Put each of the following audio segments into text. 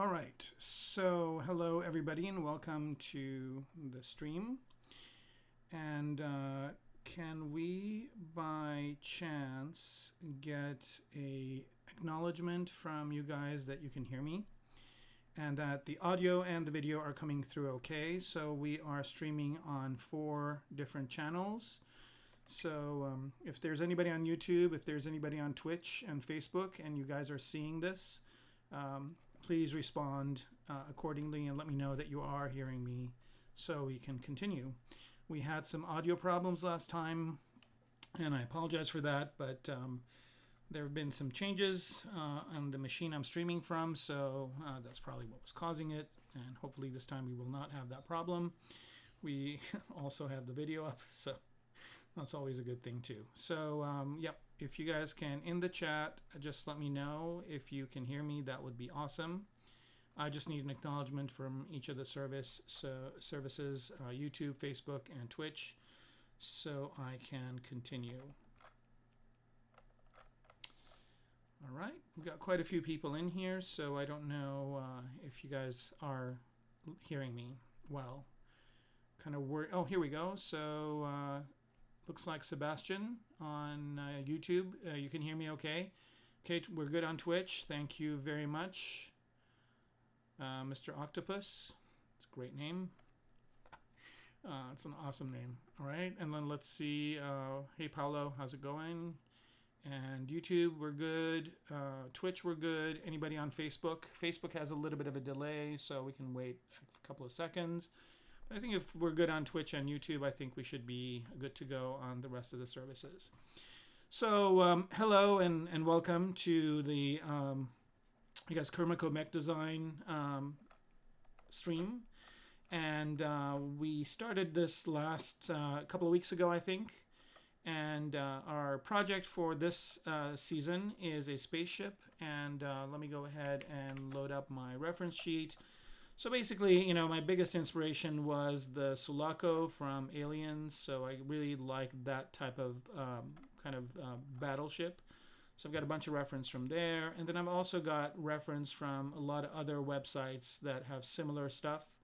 All right, so hello everybody and welcome to the stream. And can we by chance get a acknowledgement from you guys that you can hear me and that the audio and the video are coming through okay? So we are streaming on 4 different channels. So if there's anybody on YouTube, if there's anybody on Twitch and Facebook and you guys are seeing this, please respond accordingly and let me know that you are hearing me so we can continue. We had some audio problems last time and I apologize for that, but there have been some changes on the machine I'm streaming from, so that's probably what was causing it, and hopefully this time we will not have that problem. We also have the video up, so that's always a good thing too. So yep, if you guys can in the chat just let me know if you can hear me, that would be awesome. I just need an acknowledgement from each of the services, YouTube, Facebook, and Twitch, so I can continue. All right, we've got quite a few people in here, so I don't know if you guys are hearing me well. Kind of worried. Oh, here we go. So looks like Sebastian on YouTube. You can hear me okay? Okay, we're good on Twitch. Thank you very much. Mr. Octopus. It's a great name. It's an awesome name. All right, and then let's see. Hey, Paolo, how's it going? And YouTube, we're good. Twitch, we're good. Anybody on Facebook? Facebook has a little bit of a delay, so we can wait a couple of seconds. But I think if we're good on Twitch and YouTube, I think we should be good to go on the rest of the services. So hello and welcome to the I guess Kermaco Mech Design stream. And we started this last couple of weeks ago, I think. And our project for this season is a spaceship. And let me go ahead and load up my reference sheet. So basically, you know, my biggest inspiration was the Sulaco from Aliens. So I really like that type of battleship. So I've got a bunch of reference from there. And then I've also got reference from a lot of other websites that have similar stuff.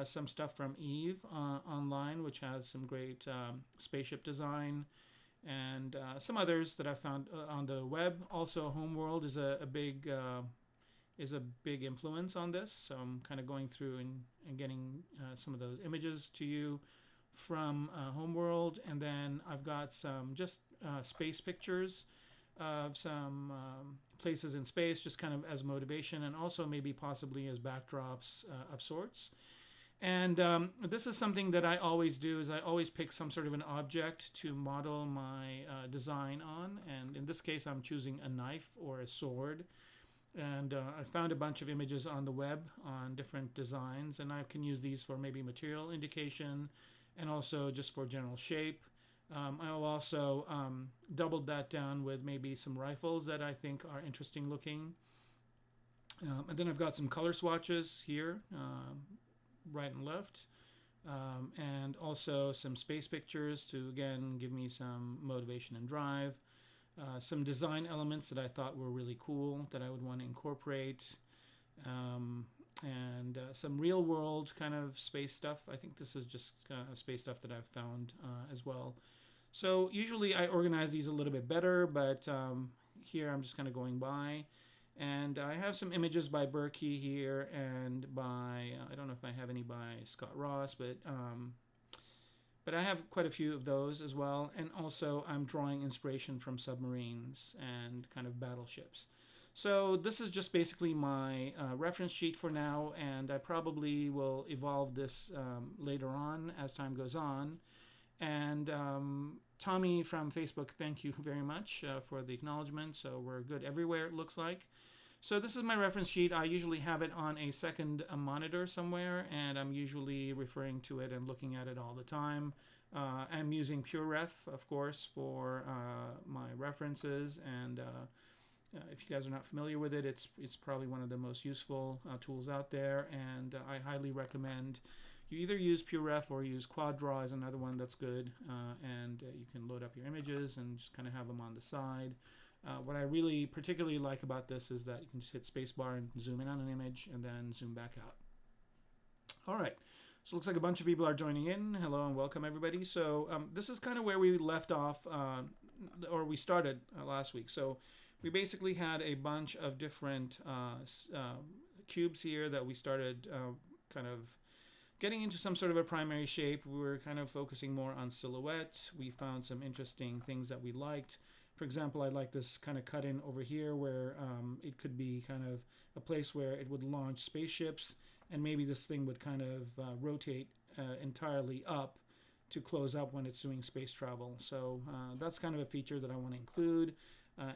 Some stuff from Eve online, which has some great spaceship design, and some others that I found on the web. Also, Homeworld is a big influence on this. So I'm kind of going through and getting some of those images to you from Homeworld, and then I've got some just space pictures of some places in space, just kind of as motivation, and also maybe possibly as backdrops of sorts. And this is something that I always do, is I always pick some sort of an object to model my design on. And in this case, I'm choosing a knife or a sword. And I found a bunch of images on the web on different designs. And I can use these for maybe material indication and also just for general shape. I'll also doubled that down with maybe some rifles that I think are interesting looking. And then I've got some color swatches here. Right and left, and also some space pictures to again give me some motivation and drive, some design elements that I thought were really cool that I would want to incorporate, and some real world kind of space stuff. I think this is just space stuff that I've found as well. So usually I organize these a little bit better, but here I'm just kind of going by. And I have some images by Berkey here and by, I don't know if I have any by Scott Ross, but I have quite a few of those as well. And also I'm drawing inspiration from submarines and kind of battleships. So this is just basically my reference sheet for now, and I probably will evolve this later on as time goes on. And Tommy from Facebook, thank you very much for the acknowledgement. So we're good everywhere, it looks like. So this is my reference sheet. I usually have it on a second monitor somewhere, and I'm usually referring to it and looking at it all the time. I'm using PureRef, of course, for my references, and if you guys are not familiar with it, it's probably one of the most useful tools out there, and I highly recommend you either use PureRef or use QuadDraw is another one that's good, and you can load up your images and just kind of have them on the side. What I really particularly like about this is that you can just hit spacebar and zoom in on an image and then zoom back out. All right, so it looks like a bunch of people are joining in. Hello and welcome everybody. So this is kind of where we left off, or we started last week. So we basically had a bunch of different cubes here that we started kind of getting into some sort of a primary shape. We were kind of focusing more on silhouette. We found some interesting things that we liked. For example, I like this kind of cut in over here where it could be kind of a place where it would launch spaceships, and maybe this thing would kind of rotate entirely up to close up when it's doing space travel. So that's kind of a feature that I want to include.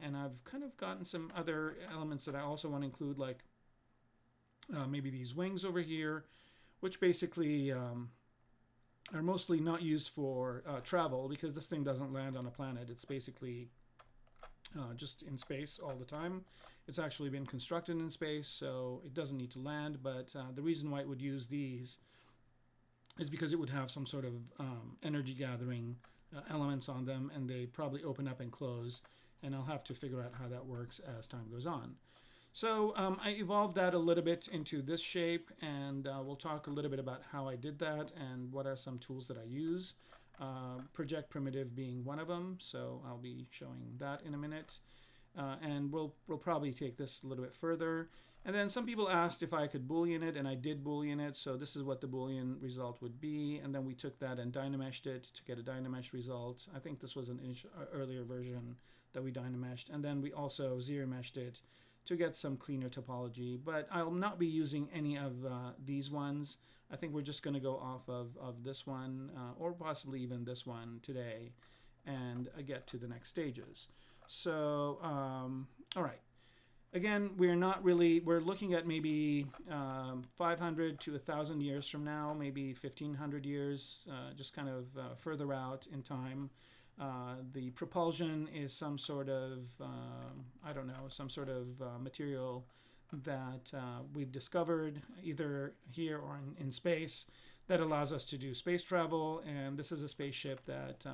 And I've kind of gotten some other elements that I also want to include, like maybe these wings over here, which basically are mostly not used for travel because this thing doesn't land on a planet. It's basically just in space all the time. It's actually been constructed in space, so it doesn't need to land, but the reason why it would use these is because it would have some sort of energy gathering elements on them, and they probably open up and close, and I'll have to figure out how that works as time goes on. So I evolved that a little bit into this shape, and we'll talk a little bit about how I did that and what are some tools that I use. Project primitive being one of them, so I'll be showing that in a minute. And we'll probably take this a little bit further. And then some people asked if I could boolean it, and I did boolean it, so this is what the boolean result would be. And then we took that and dynameshed it to get a dynamesh result. I think this was an earlier version that we dynameshed. And then we also zero meshed it to get some cleaner topology. But I'll not be using any of these ones. I think we're just going to go off of this one, or possibly even this one today, and get to the next stages. So, all right. Again, we're looking at maybe 500 to 1,000 years from now, maybe 1,500 years, just kind of further out in time. The propulsion is some sort of, I don't know, some sort of material that we've discovered either here or in space that allows us to do space travel. And this is a spaceship that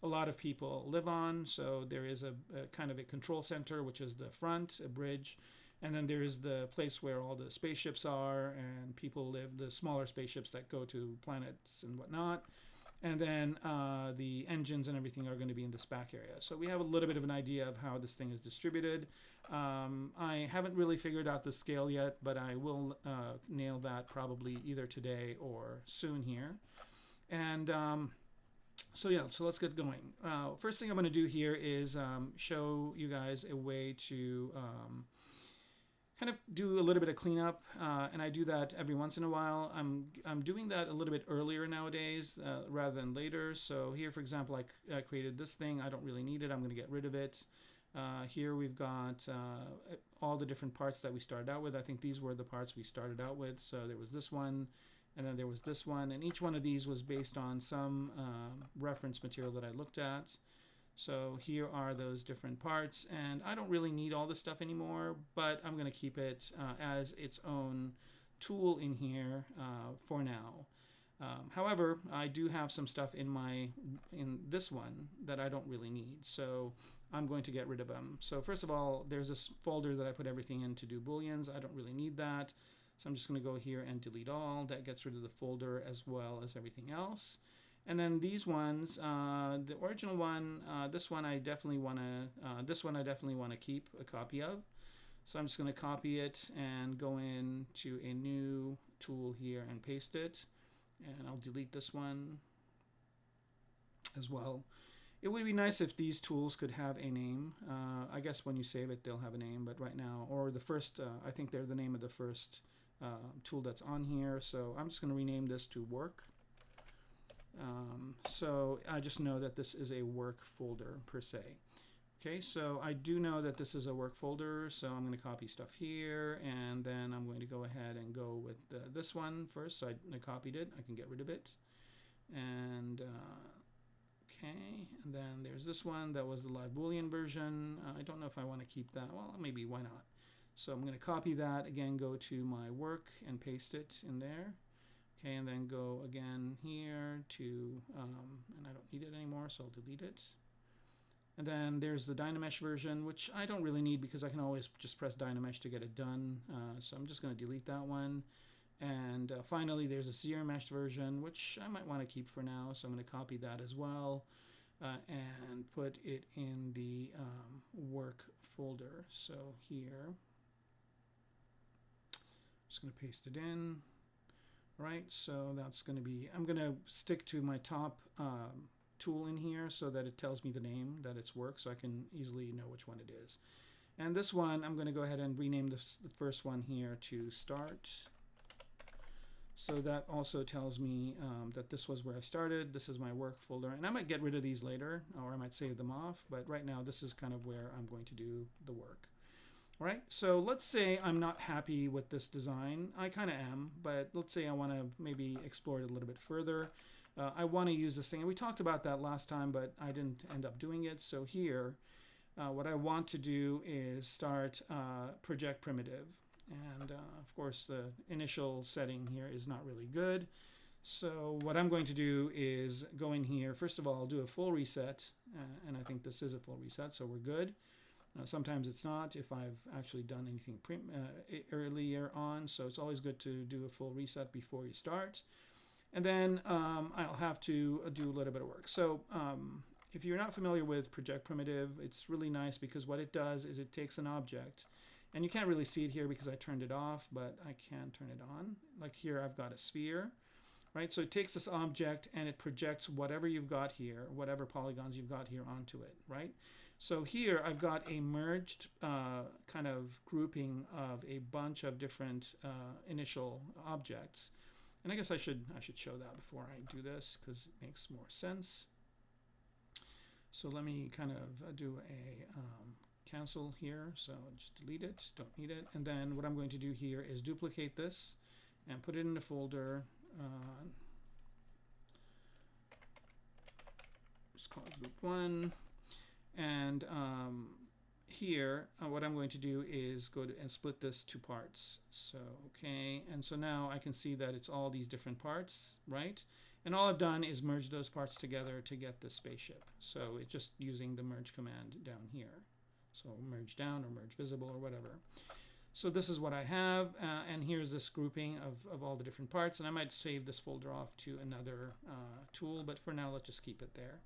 a lot of people live on. So there is a kind of a control center, which is the front, a bridge. And then there is the place where all the spaceships are and people live, the smaller spaceships that go to planets and whatnot. And then the engines and everything are going to be in this back area. So we have a little bit of an idea of how this thing is distributed. I haven't really figured out the scale yet, but I will nail that probably either today or soon here. And so yeah, so let's get going. First thing I'm going to do here is show you guys a way to kind of do a little bit of cleanup, and I do that every once in a while. I'm doing that a little bit earlier nowadays rather than later. So here, for example, I created this thing. I don't really need it. I'm going to get rid of it. Here we've got all the different parts that we started out with. I think these were the parts we started out with. So there was this one, and then there was this one, and each one of these was based on some reference material that I looked at. So here are those different parts, and I don't really need all this stuff anymore, but I'm going to keep it as its own tool in here for now. However, I do have some stuff in this one that I don't really need, so I'm going to get rid of them. So first of all, there's this folder that I put everything in to do booleans. I don't really need that, so I'm just going to go here and delete all. That gets rid of the folder as well as everything else. And then these ones, the original one, this one I definitely want to keep a copy of. So I'm just going to copy it and go into a new tool here and paste it. And I'll delete this one as well. It would be nice if these tools could have a name. I guess when you save it, they'll have a name, but right now, or the first, I think they're the name of the first tool that's on here. So I'm just going to rename this to work. So I just know that this is a work folder per se. Okay, so I do know that this is a work folder, so I'm going to copy stuff here, and then I'm going to go ahead and go with this one first. So I copied it. I can get rid of it. And okay, and then there's this one. That was the live boolean version. I don't know if I want to keep that. Well, maybe, why not? So I'm going to copy that, again, go to my work and paste it in there. Okay, and then go again here to, and I don't need it anymore, so I'll delete it. And then there's the Dynamesh version, which I don't really need because I can always just press Dynamesh to get it done. So I'm just going to delete that one. And finally, there's a ZBrush version, which I might want to keep for now. So I'm going to copy that as well and put it in the work folder. So here, I'm just going to paste it in. Right, so that's going to be, I'm going to stick to my top tool in here so that it tells me the name that it's work, so I can easily know which one it is. And this one, I'm going to go ahead and rename the first one here to start. So that also tells me that this was where I started. This is my work folder, and I might get rid of these later, or I might save them off, but right now this is kind of where I'm going to do the work. All right, so let's say I'm not happy with this design. I kind of am, but let's say I want to maybe explore it a little bit further. I want to use this thing, and we talked about that last time, but I didn't end up doing it. So here, what I want to do is start project primitive. And of course, the initial setting here is not really good. So what I'm going to do is go in here. First of all, I'll do a full reset, and I think this is a full reset, so we're good. Sometimes it's not if I've actually done anything earlier on, so it's always good to do a full reset before you start. And then I'll have to do a little bit of work. So if you're not familiar with project primitive, it's really nice because what it does is it takes an object, and you can't really see it here because I turned it off, but I can turn it on. Like here I've got a sphere, right? So it takes this object and it projects whatever you've got here, whatever polygons you've got here onto it, right? So here I've got a merged kind of grouping of a bunch of different initial objects. And I guess I should show that before I do this because it makes more sense. So let me kind of do a cancel here. So just delete it, don't need it. And then what I'm going to do here is duplicate this and put it in a folder. Just call it group 1. And here, what I'm going to do is go to and split this to parts. So, okay, and so now I can see that it's all these different parts, right? And all I've done is merge those parts together to get the spaceship. So it's just using the merge command down here. So merge down or merge visible or whatever. So this is what I have, and here's this grouping of all the different parts. And I might save this folder off to another tool, but for now, let's just keep it there.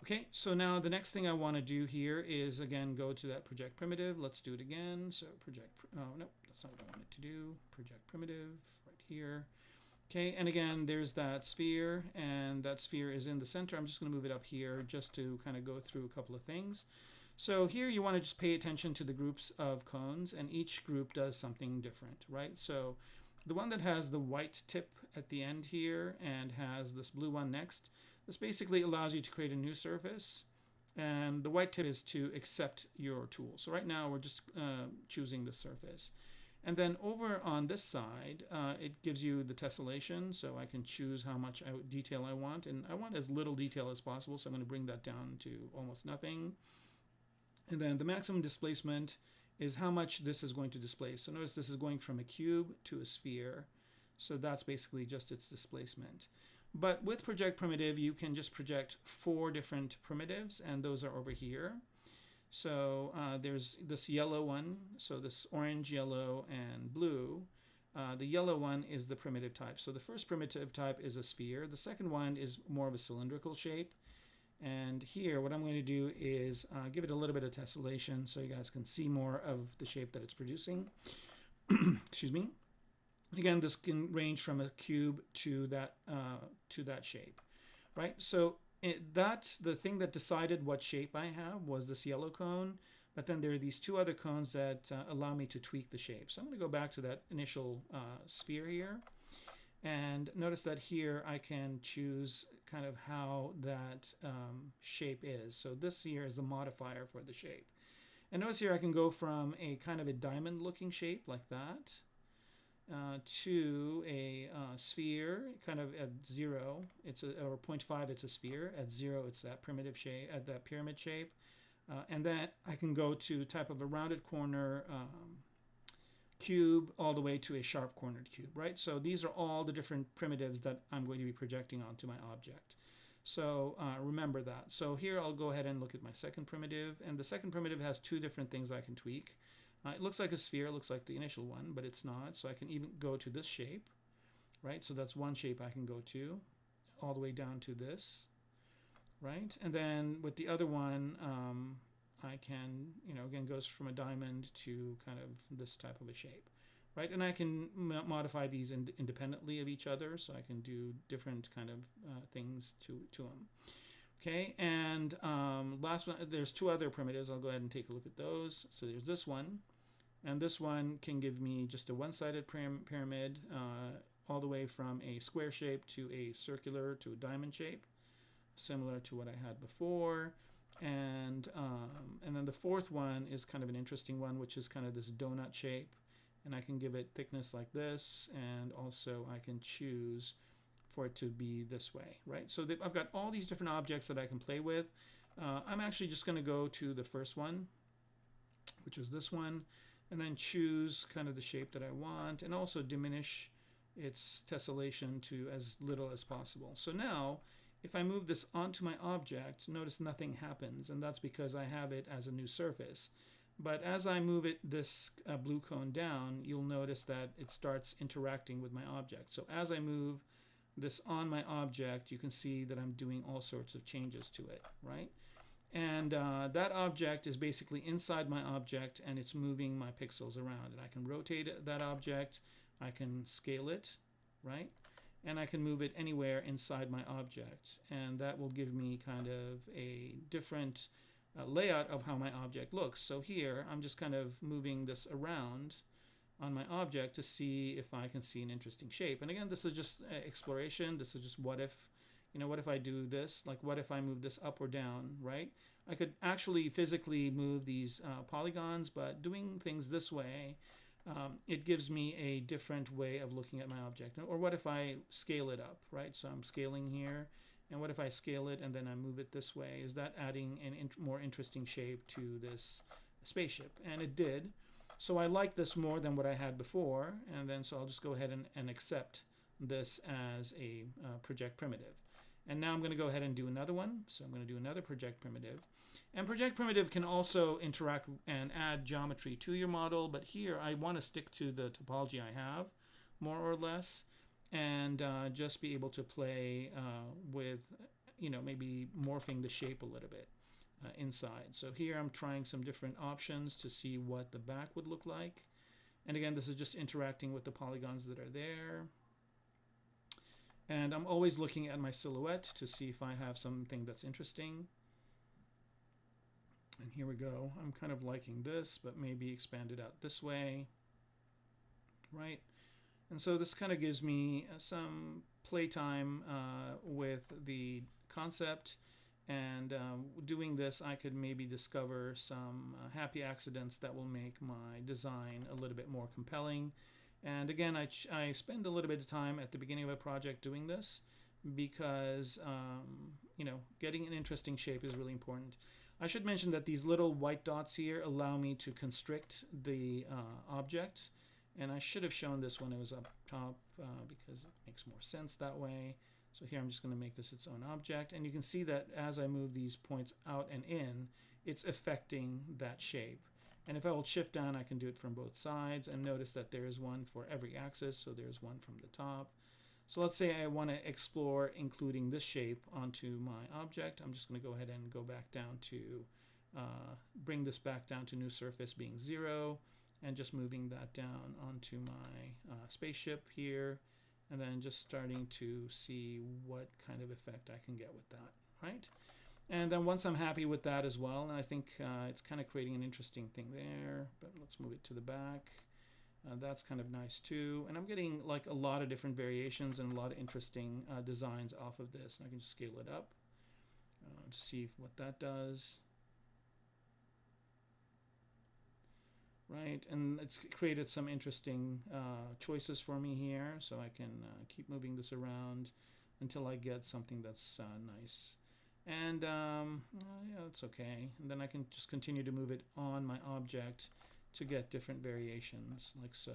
Okay, so now the next thing I want to do here is, again, go to that project primitive. Let's do it again. So project, oh, no, that's not what I wanted to do. Project primitive right here. Okay, and again, there's that sphere, and that sphere is in the center. I'm just going to move it up here just to kind of go through a couple of things. So here you want to just pay attention to the groups of cones, and each group does something different, right? So the one that has the white tip at the end here and has this blue one next, this basically allows you to create a new surface, and the white tip is to accept your tool. So right now we're just choosing the surface. And then over on this side, it gives you the tessellation, so I can choose how much detail I want, and I want as little detail as possible, so I'm going to bring that down to almost nothing. And then the maximum displacement is how much this is going to displace. So notice this is going from a cube to a sphere, so that's basically just its displacement. But with project primitive, you can just project 4 different primitives, and those are over here. So there's this yellow one, so this orange, yellow, and blue. The yellow one is the primitive type. So the first primitive type is a sphere. The second one is more of a cylindrical shape. And here, what I'm going to do is give it a little bit of tessellation so you guys can see more of the shape that it's producing. Excuse me. Again, this can range from a cube to that shape, right? So that's the thing that decided what shape I have was this yellow cone, but then there are these 2 other cones that allow me to tweak the shape. So I'm going to go back to that initial sphere here, and notice that here I can choose kind of how that shape is. So this here is the modifier for the shape. And notice here I can go from a kind of a diamond looking shape like that, to a sphere, kind of at 0, it's or 0.5, it's a sphere. At 0, it's that primitive shape, at that pyramid shape. And then I can go to type of a rounded corner cube all the way to a sharp cornered cube, right? So these are all the different primitives that I'm going to be projecting onto my object. So remember that. So here I'll go ahead and look at my second primitive, and the second primitive has two different things I can tweak. It looks like a sphere, it looks like the initial one, but it's not. So I can even go to this shape, right? So that's one shape I can go to, all the way down to this, right? And then with the other one, I can, again, goes from a diamond to kind of this type of a shape, right? And I can modify these independently of each other, so I can do different kind of things to them. Okay, and last one, there's two other primitives. I'll go ahead and take a look at those. So there's this one, and this one can give me just a one-sided pyramid, all the way from a square shape to a circular to a diamond shape, similar to what I had before. And then the fourth one is kind of an interesting one, which is kind of this donut shape, and I can give it thickness like this, and also I can choose for it to be this way, right? So I've got all these different objects that I can play with. I'm actually just going to go to the first one, which is this one, and then choose kind of the shape that I want, and also diminish its tessellation to as little as possible. So now, if I move this onto my object, notice nothing happens, and that's because I have it as a new surface. But as I move this blue cone down, you'll notice that it starts interacting with my object. So as I move this on my object, you can see that I'm doing all sorts of changes to it, right? And that object is basically inside my object, and it's moving my pixels around. And I can rotate that object, I can scale it, right? And I can move it anywhere inside my object. And that will give me kind of a different layout of how my object looks. So here, I'm just kind of moving this around on my object to see if I can see an interesting shape. And again, this is just exploration. This is just what if, what if I do this? Like, what if I move this up or down, right? I could actually physically move these polygons, but doing things this way, it gives me a different way of looking at my object. Or what if I scale it up, right? So I'm scaling here, and what if I scale it and then I move it this way? Is that adding a more interesting shape to this spaceship? And it did. So I like this more than what I had before, and then so I'll just go ahead and accept this as a project primitive. And now I'm going to go ahead and do another one. So I'm going to do another project primitive. And project primitive can also interact and add geometry to your model, but here I want to stick to the topology I have, more or less, and just be able to play with, maybe morphing the shape a little bit. Inside. So here I'm trying some different options to see what the back would look like. And again, this is just interacting with the polygons that are there. And I'm always looking at my silhouette to see if I have something that's interesting. And here we go. I'm kind of liking this, but maybe expand it out this way, right? And so this kind of gives me some playtime with the concept. And doing this, I could maybe discover some happy accidents that will make my design a little bit more compelling. And again, I spend a little bit of time at the beginning of a project doing this because, getting an interesting shape is really important. I should mention that these little white dots here allow me to constrict the object. And I should have shown this when it was up top because it makes more sense that way. So here I'm just going to make this its own object. And you can see that as I move these points out and in, it's affecting that shape. And if I hold shift down, I can do it from both sides. And notice that there is one for every axis. So there's one from the top. So let's say I want to explore including this shape onto my object. I'm just going to go ahead and go back down to, bring this back down to new surface being 0. And just moving that down onto my spaceship here. And then just starting to see what kind of effect I can get with that, right? And then once I'm happy with that as well, and I think it's kind of creating an interesting thing there, but let's move it to the back. That's kind of nice too. And I'm getting like a lot of different variations and a lot of interesting designs off of this. And I can just scale it up to see what that does. Right, and it's created some interesting choices for me here, so I can keep moving this around until I get something that's nice. And yeah, it's okay. And then I can just continue to move it on my object to get different variations, like so.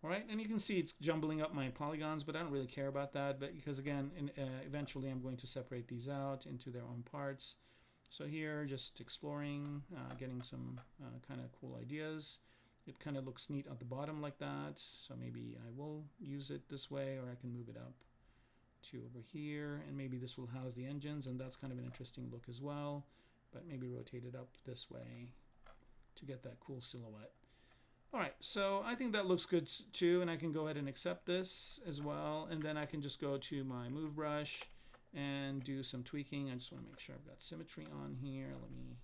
All right, and you can see it's jumbling up my polygons, but I don't really care about that, but because again, eventually I'm going to separate these out into their own parts. So here, just exploring, getting some kind of cool ideas. It kind of looks neat at the bottom like that, so maybe I will use it this way, or I can move it up to over here, and maybe this will house the engines, and that's kind of an interesting look as well, but maybe rotate it up this way to get that cool silhouette. All right, so I think that looks good too, and I can go ahead and accept this as well, and then I can just go to my move brush and do some tweaking. I just want to make sure I've got symmetry on here. Let me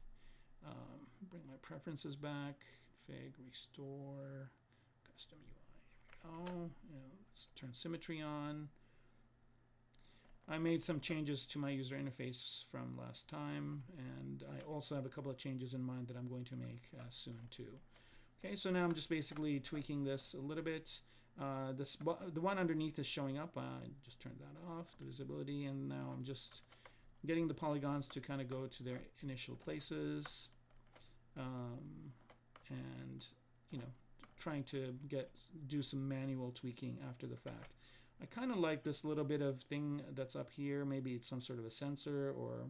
bring my preferences back. Config, restore, custom UI. Here we go. Let's turn symmetry on. I made some changes to my user interface from last time, and I also have a couple of changes in mind that I'm going to make soon too. Okay, so now I'm just basically tweaking this a little bit. The one underneath is showing up. I just turned that off, the visibility, and now I'm just getting the polygons to kind of go to their initial places, and trying to do some manual tweaking after the fact. I kind of like this little bit of thing that's up here. Maybe it's some sort of a sensor, or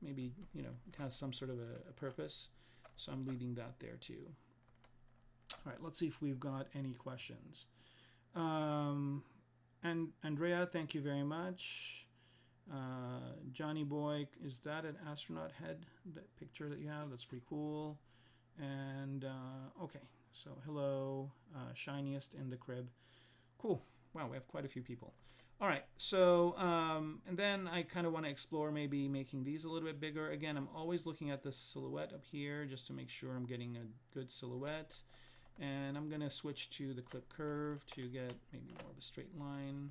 maybe it has some sort of a purpose. So I'm leaving that there too. All right, let's see if we've got any questions. And Andrea, thank you very much. Johnny Boy, is that an astronaut head, that picture that you have? That's pretty cool. And okay, so hello, shiniest in the crib. Cool. Wow, we have quite a few people. All right, so and then I kind of want to explore maybe making these a little bit bigger. Again, I'm always looking at the silhouette up here just to make sure I'm getting a good silhouette. And I'm going to switch to the clip curve to get maybe more of a straight line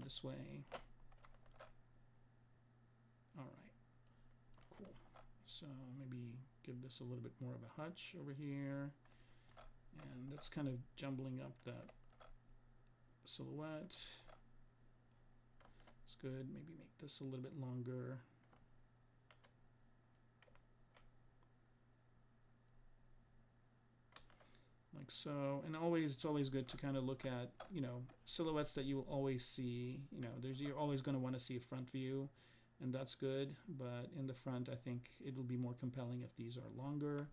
this way. All right, cool. So maybe give this a little bit more of a hutch over here. And that's kind of jumbling up that silhouette. It's good. Maybe make this a little bit longer. Like so. And it's always good to kind of look at, silhouettes that you will always see. You're always going to want to see a front view, and that's good. But in the front, I think it'll be more compelling if these are longer.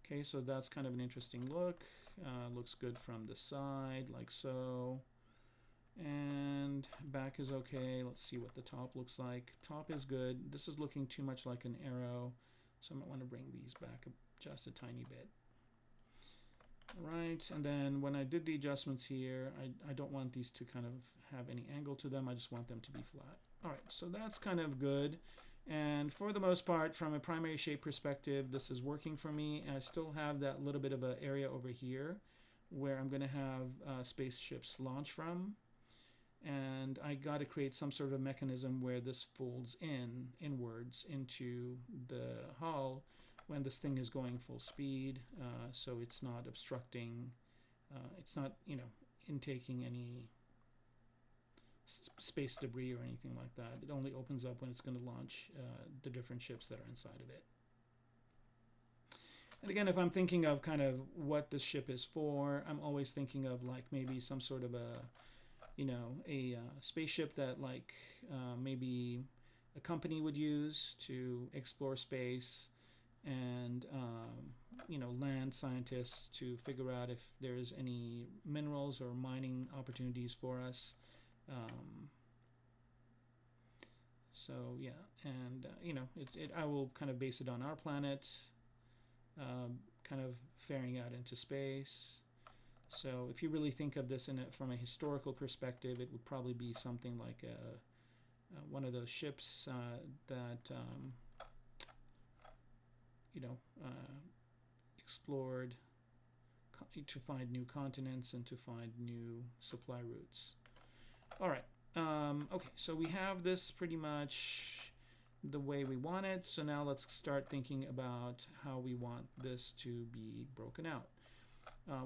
Okay, so that's kind of an interesting look. Looks good from the side, like so. And back is okay. Let's see what the top looks like. Top is good. This is looking too much like an arrow, so I might want to bring these back just a tiny bit. All right, and then when I did the adjustments here, I don't want these to kind of have any angle to them. I just want them to be flat. All right, so that's kind of good. And for the most part, from a primary shape perspective, this is working for me. And I still have that little bit of an area over here where I'm going to have spaceships launch from. And I got to create some sort of mechanism where this folds inwards into the hull when this thing is going full speed, so it's not obstructing, it's not, intaking any space debris or anything like that. It only opens up when it's going to launch the different ships that are inside of it. And again, if I'm thinking of kind of what this ship is for, I'm always thinking of like maybe some sort of a spaceship that like maybe a company would use to explore space, and land scientists to figure out if there's any minerals or mining opportunities for us. So yeah, and I will kind of base it on our planet, kind of faring out into space. So if you really think of this from a historical perspective, it would probably be something like one of those ships that explored to find new continents and to find new supply routes. All right. Okay, so we have this pretty much the way we want it. So now let's start thinking about how we want this to be broken out.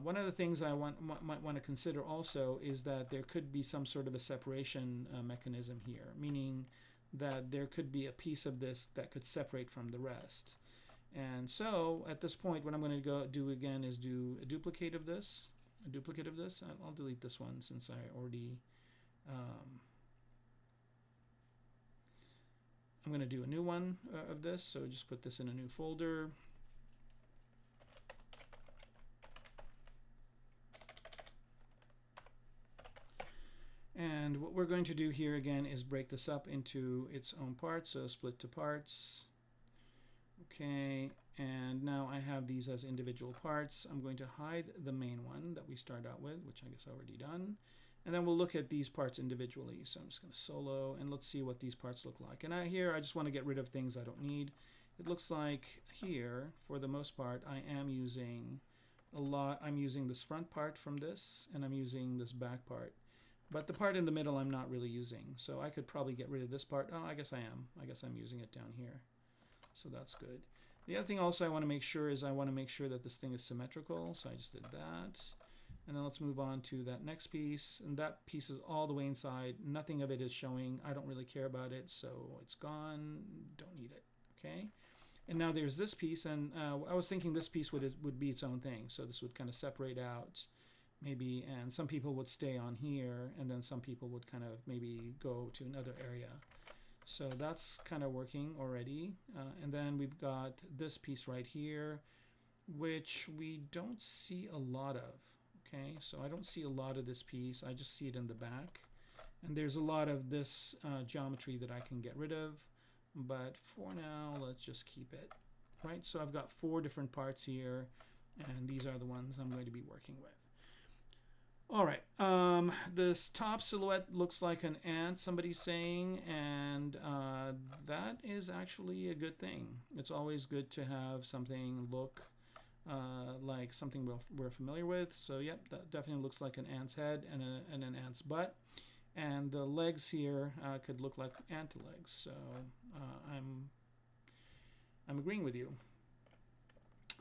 One of the things I might want to consider also is that there could be some sort of a separation mechanism here, meaning that there could be a piece of this that could separate from the rest. And so at this point, what I'm going to go do again is do a duplicate of this. I'll delete this one since I already. I'm going to do a new one of this. So just put this in a new folder. And what we're going to do here again is break this up into its own parts. So split to parts. Okay, and now I have these as individual parts. I'm going to hide the main one that we start out with, which I guess I already done. And then we'll look at these parts individually. So I'm just going to solo, and let's see what these parts look like. And here, I just want to get rid of things I don't need. It looks like here, for the most part, I am using a lot. I'm using this front part from this, and I'm using this back part. But the part in the middle I'm not really using. So I could probably get rid of this part. Oh, I guess I am. I guess I'm using it down here. So that's good. The other thing also I want to make sure is I want to make sure that this thing is symmetrical. So I just did that. And then let's move on to that next piece. And that piece is all the way inside. Nothing of it is showing. I don't really care about it. So it's gone. Don't need it. Okay. And now there's this piece. And I was thinking this piece would be its own thing. So this would kind of separate out maybe. And some people would stay on here. And then some people would kind of maybe go to another area. So that's kind of working already. And then we've got this piece right here, which we don't see a lot of. Okay, so I don't see a lot of this piece. I just see it in the back. And there's a lot of this geometry that I can get rid of. But for now, let's just keep it. Right, so I've got 4 different parts here. And these are the ones I'm going to be working with. All right, this top silhouette looks like an ant, somebody's saying, and that is actually a good thing. It's always good to have something look like something we're familiar with. So yep, that definitely looks like an ant's head and an ant's butt. And the legs here could look like ant legs. So I'm agreeing with you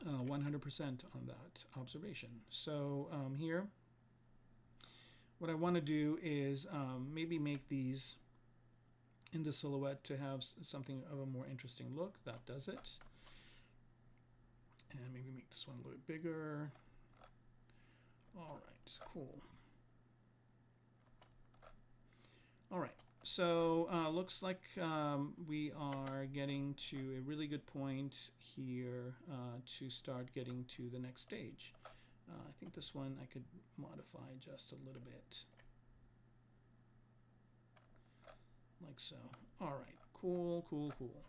100% on that observation. So here, what I want to do is maybe make these in the silhouette to have something of a more interesting look. That does it. And maybe make this one a little bit bigger. All right, cool. All right, so looks like we are getting to a really good point here to start getting to the next stage. I think this one I could modify just a little bit. Like so. All right, cool, cool, cool.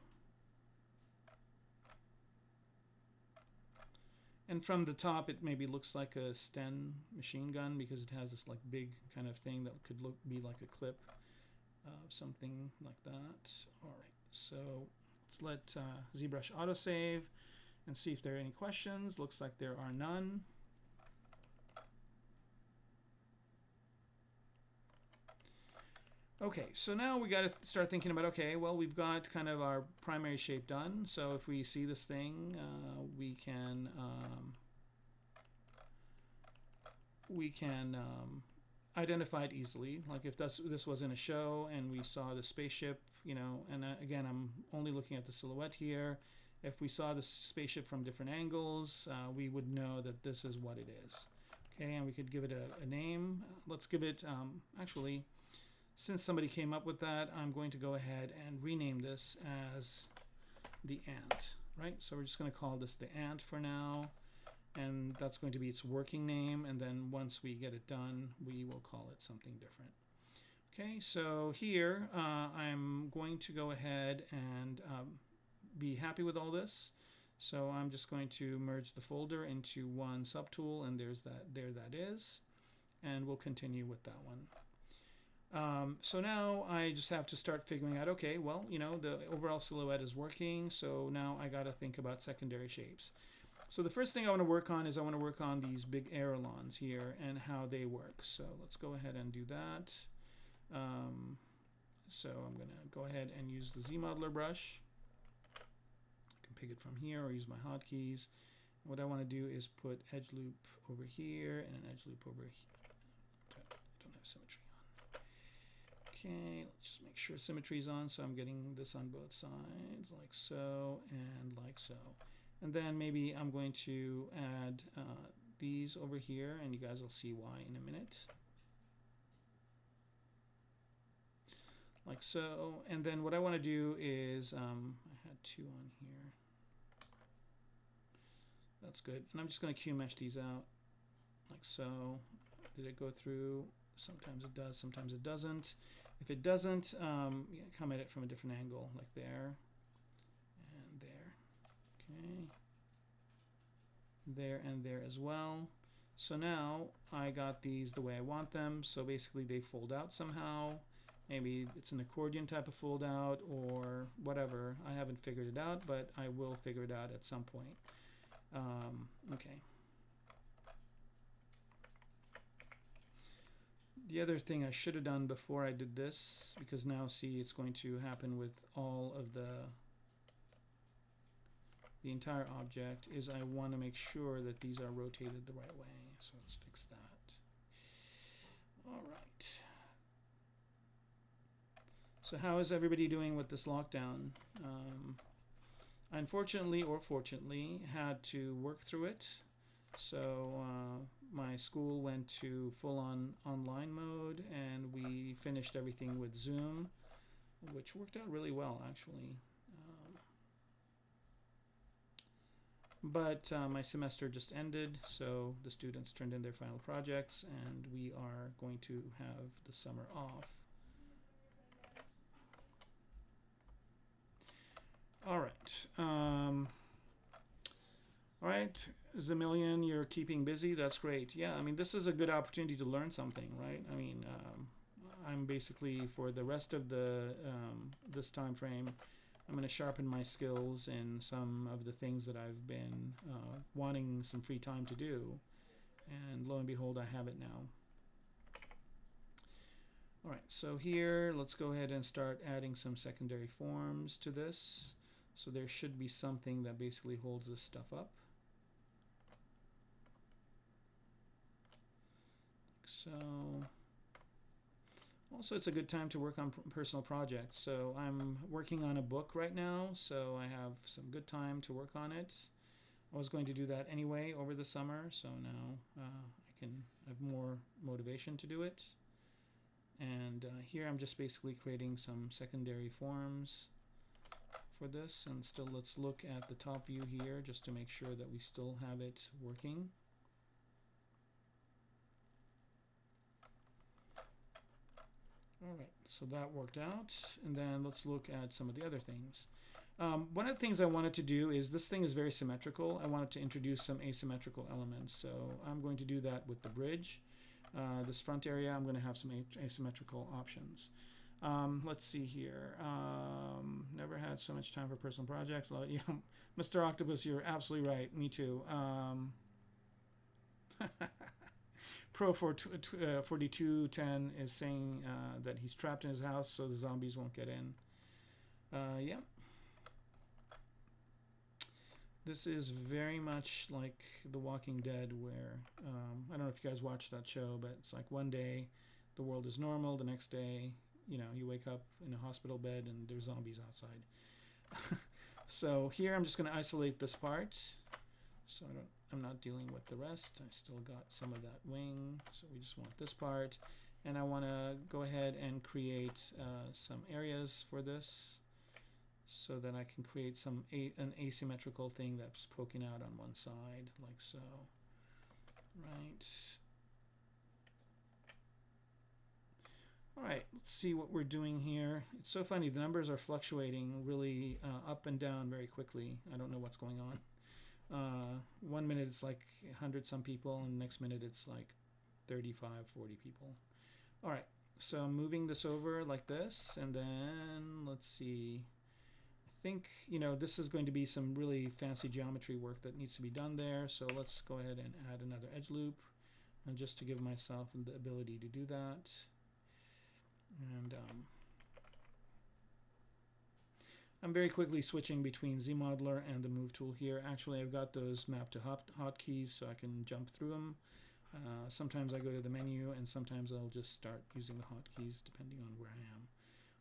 And from the top, it maybe looks like a Sten machine gun because it has this like big kind of thing that could be like a clip, something like that. All right, so let's let ZBrush autosave and see if there are any questions. Looks like there are none. Okay, so now we got to start thinking about, okay, well, we've got kind of our primary shape done. So if we see this thing, we can identify it easily. Like if this was in a show and we saw the spaceship, you know, and again, I'm only looking at the silhouette here. If we saw the spaceship from different angles, we would know that this is what it is. Okay, and we could give it a name. Let's give it, actually, since somebody came up with that, I'm going to go ahead and rename this as the ant, right? So we're just going to call this the ant for now, and that's going to be its working name, and then once we get it done, we will call it something different. Okay, so here I'm going to go ahead and be happy with all this. So I'm just going to merge the folder into one subtool, and there that is, and we'll continue with that one. So now I just have to start figuring out, okay, well, you know, the overall silhouette is working, so now I got to think about secondary shapes. So the first thing I want to work on is I want to work on these big ailerons here and how they work. So let's go ahead and do that. So I'm going to go ahead and use the Z-Modeler brush. I can pick it from here or use my hotkeys. What I want to do is put edge loop over here and an edge loop over here. I don't have symmetry. Okay, let's just make sure symmetry is on, so I'm getting this on both sides, like so and like so. And then maybe I'm going to add these over here, and you guys will see why in a minute. Like so. And then what I want to do is, I had 2 on here. That's good. And I'm just going to Q mesh these out like so. Did it go through? Sometimes it does, sometimes it doesn't. If it doesn't, come at it from a different angle, like there and there. Okay. There and there as well. So now I got these the way I want them. So basically they fold out somehow. Maybe it's an accordion type of fold out or whatever. I haven't figured it out, but I will figure it out at some point. Okay. The other thing I should have done before I did this, because now see it's going to happen with all of the entire object, is I want to make sure that these are rotated the right way. So let's fix that. All right. So how is everybody doing with this lockdown? I unfortunately or fortunately had to work through it. So my school went to full-on online mode, and we finished everything with Zoom, which worked out really well actually. But my semester just ended, so the students turned in their final projects, and we are going to have the summer off. All right. All right, Zamillion, you're keeping busy. That's great. Yeah, I mean, this is a good opportunity to learn something, right? I mean, I'm basically, for the rest of the this time frame, I'm going to sharpen my skills in some of the things that I've been wanting some free time to do. And lo and behold, I have it now. All right, so here, let's go ahead and start adding some secondary forms to this. So there should be something that basically holds this stuff up. So also it's a good time to work on personal projects. So I'm working on a book right now, so I have some good time to work on it. I was going to do that anyway over the summer, so now I can have more motivation to do it. And here I'm just basically creating some secondary forms for this, and still let's look at the top view here just to make sure that we still have it working. All right, so that worked out, and then let's look at some of the other things. One of the things I wanted to do is, this thing is very symmetrical. I wanted to introduce some asymmetrical elements, so I'm going to do that with the bridge. This front area, I'm going to have some asymmetrical options. Let's see here. Never had so much time for personal projects. Yeah, Mr. Octopus, you're absolutely right. Me too. Pro 4210 is saying that he's trapped in his house, so the zombies won't get in. Yeah. This is very much like The Walking Dead, where I don't know if you guys watched that show, but it's like one day the world is normal, the next day, you know, you wake up in a hospital bed and there's zombies outside. So here I'm just going to isolate this part, so I'm not dealing with the rest. I still got some of that wing, so we just want this part, and I want to go ahead and create some areas for this, so that I can create an asymmetrical thing that's poking out on one side, like so. Right. All right, let's see what we're doing here. It's so funny, the numbers are fluctuating really up and down very quickly. I don't know what's going on. 1 minute it's like 100 some people, and the next minute it's like 35, 40 people. All right, so I'm moving this over like this, and then let's see. I think, you know, this is going to be some really fancy geometry work that needs to be done there, so let's go ahead and add another edge loop, and just to give myself the ability to do that. And I'm very quickly switching between ZModeler and the Move tool here. Actually, I've got those mapped to hotkeys, so I can jump through them. Sometimes I go to the menu, and sometimes I'll just start using the hotkeys depending on where I am.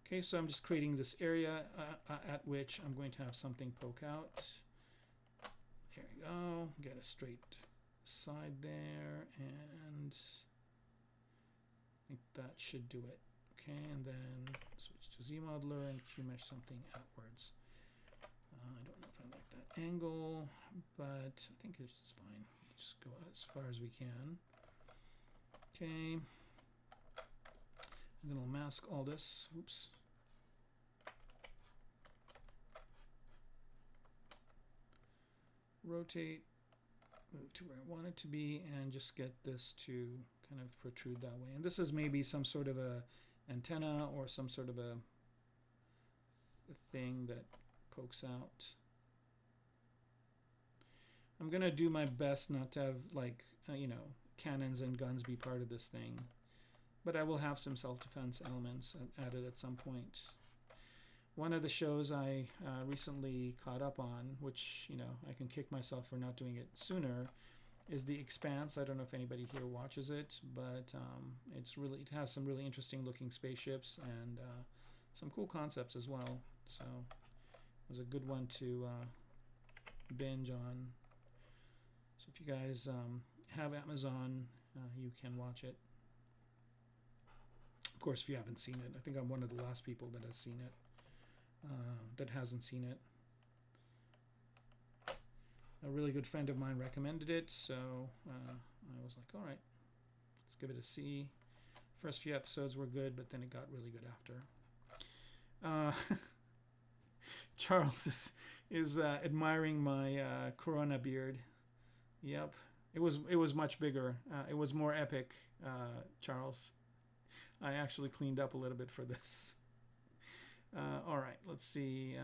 Okay, so I'm just creating this area at which I'm going to have something poke out. There we go. Get a straight side there, and I think that should do it. Okay, and then switch to ZModeler and QMesh something outwards. I don't know if I like that angle, but I think it's just fine. Just go as far as we can. Okay, and then I'll mask all this. Oops. Rotate, move to where I want it to be, and just get this to kind of protrude that way. And this is maybe some sort of a antenna or some sort of a thing that pokes out. I'm gonna do my best not to have, like, you know, cannons and guns be part of this thing, but I will have some self-defense elements added at some point. One of the shows I recently caught up on, which, you know, I can kick myself for not doing it sooner, is The Expanse. I don't know if anybody here watches it, but it has some really interesting looking spaceships and some cool concepts as well. So it was a good one to binge on. So if you guys have Amazon, you can watch it. Of course, if you haven't seen it, I think I'm one of the last people that has seen it. That hasn't seen it. A really good friend of mine recommended it, so I was like, all right, let's give it a see. First few episodes were good, but then it got really good after. Charles is admiring my Corona beard. Yep, it was much bigger. It was more epic, Charles. I actually cleaned up a little bit for this. All right, let's see.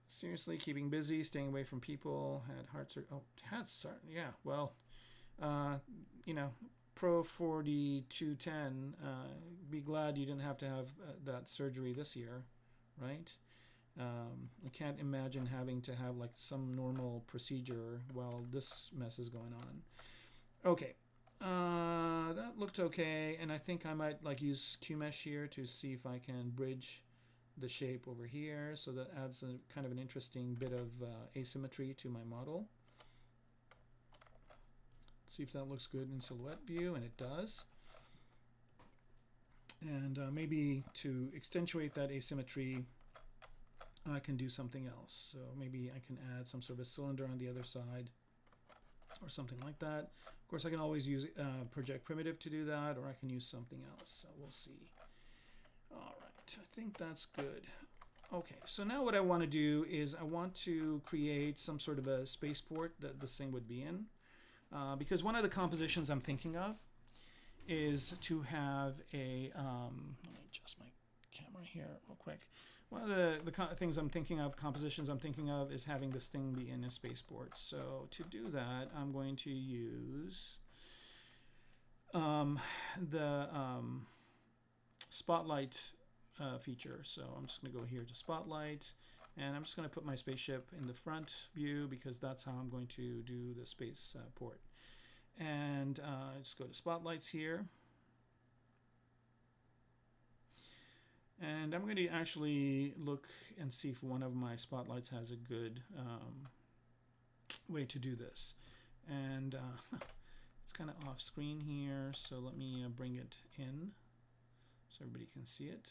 Seriously, keeping busy, staying away from people, had heart surgery. Oh, yeah, well, you know, Pro 4210, be glad you didn't have to have that surgery this year, right? I can't imagine having to have like some normal procedure while this mess is going on. Okay. That looked okay, and I think I might like use QMesh here to see if I can bridge the shape over here, so that adds a kind of an interesting bit of asymmetry to my model. See if that looks good in silhouette view, and it does. And maybe to accentuate that asymmetry, I can do something else. So maybe I can add some sort of a cylinder on the other side or something like that. Of course, I can always use project primitive to do that, or I can use something else. So we'll see. All right, I think that's good. Okay, so now what I want to do is I want to create some sort of a spaceport that this thing would be in. Because one of the compositions I'm thinking of is to have a, let me adjust my camera here real quick. One of the things I'm thinking of, compositions I'm thinking of, is having this thing be in a spaceport. So to do that, I'm going to use the spotlight feature. So I'm just going to go here to spotlight, and I'm just going to put my spaceship in the front view because that's how I'm going to do the space port. And just go to spotlights here. And I'm going to actually look and see if one of my spotlights has a good way to do this. And it's kind of off screen here, so let me bring it in so everybody can see it.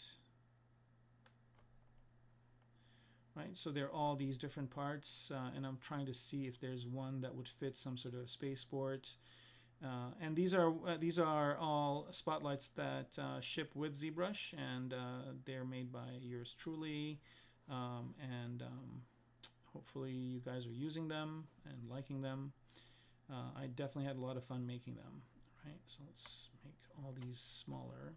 Right, so there are all these different parts, and I'm trying to see if there's one that would fit some sort of spaceport. And these are all spotlights that ship with ZBrush, and they're made by yours truly. And hopefully you guys are using them and liking them. I definitely had a lot of fun making them. Right, so let's make all these smaller.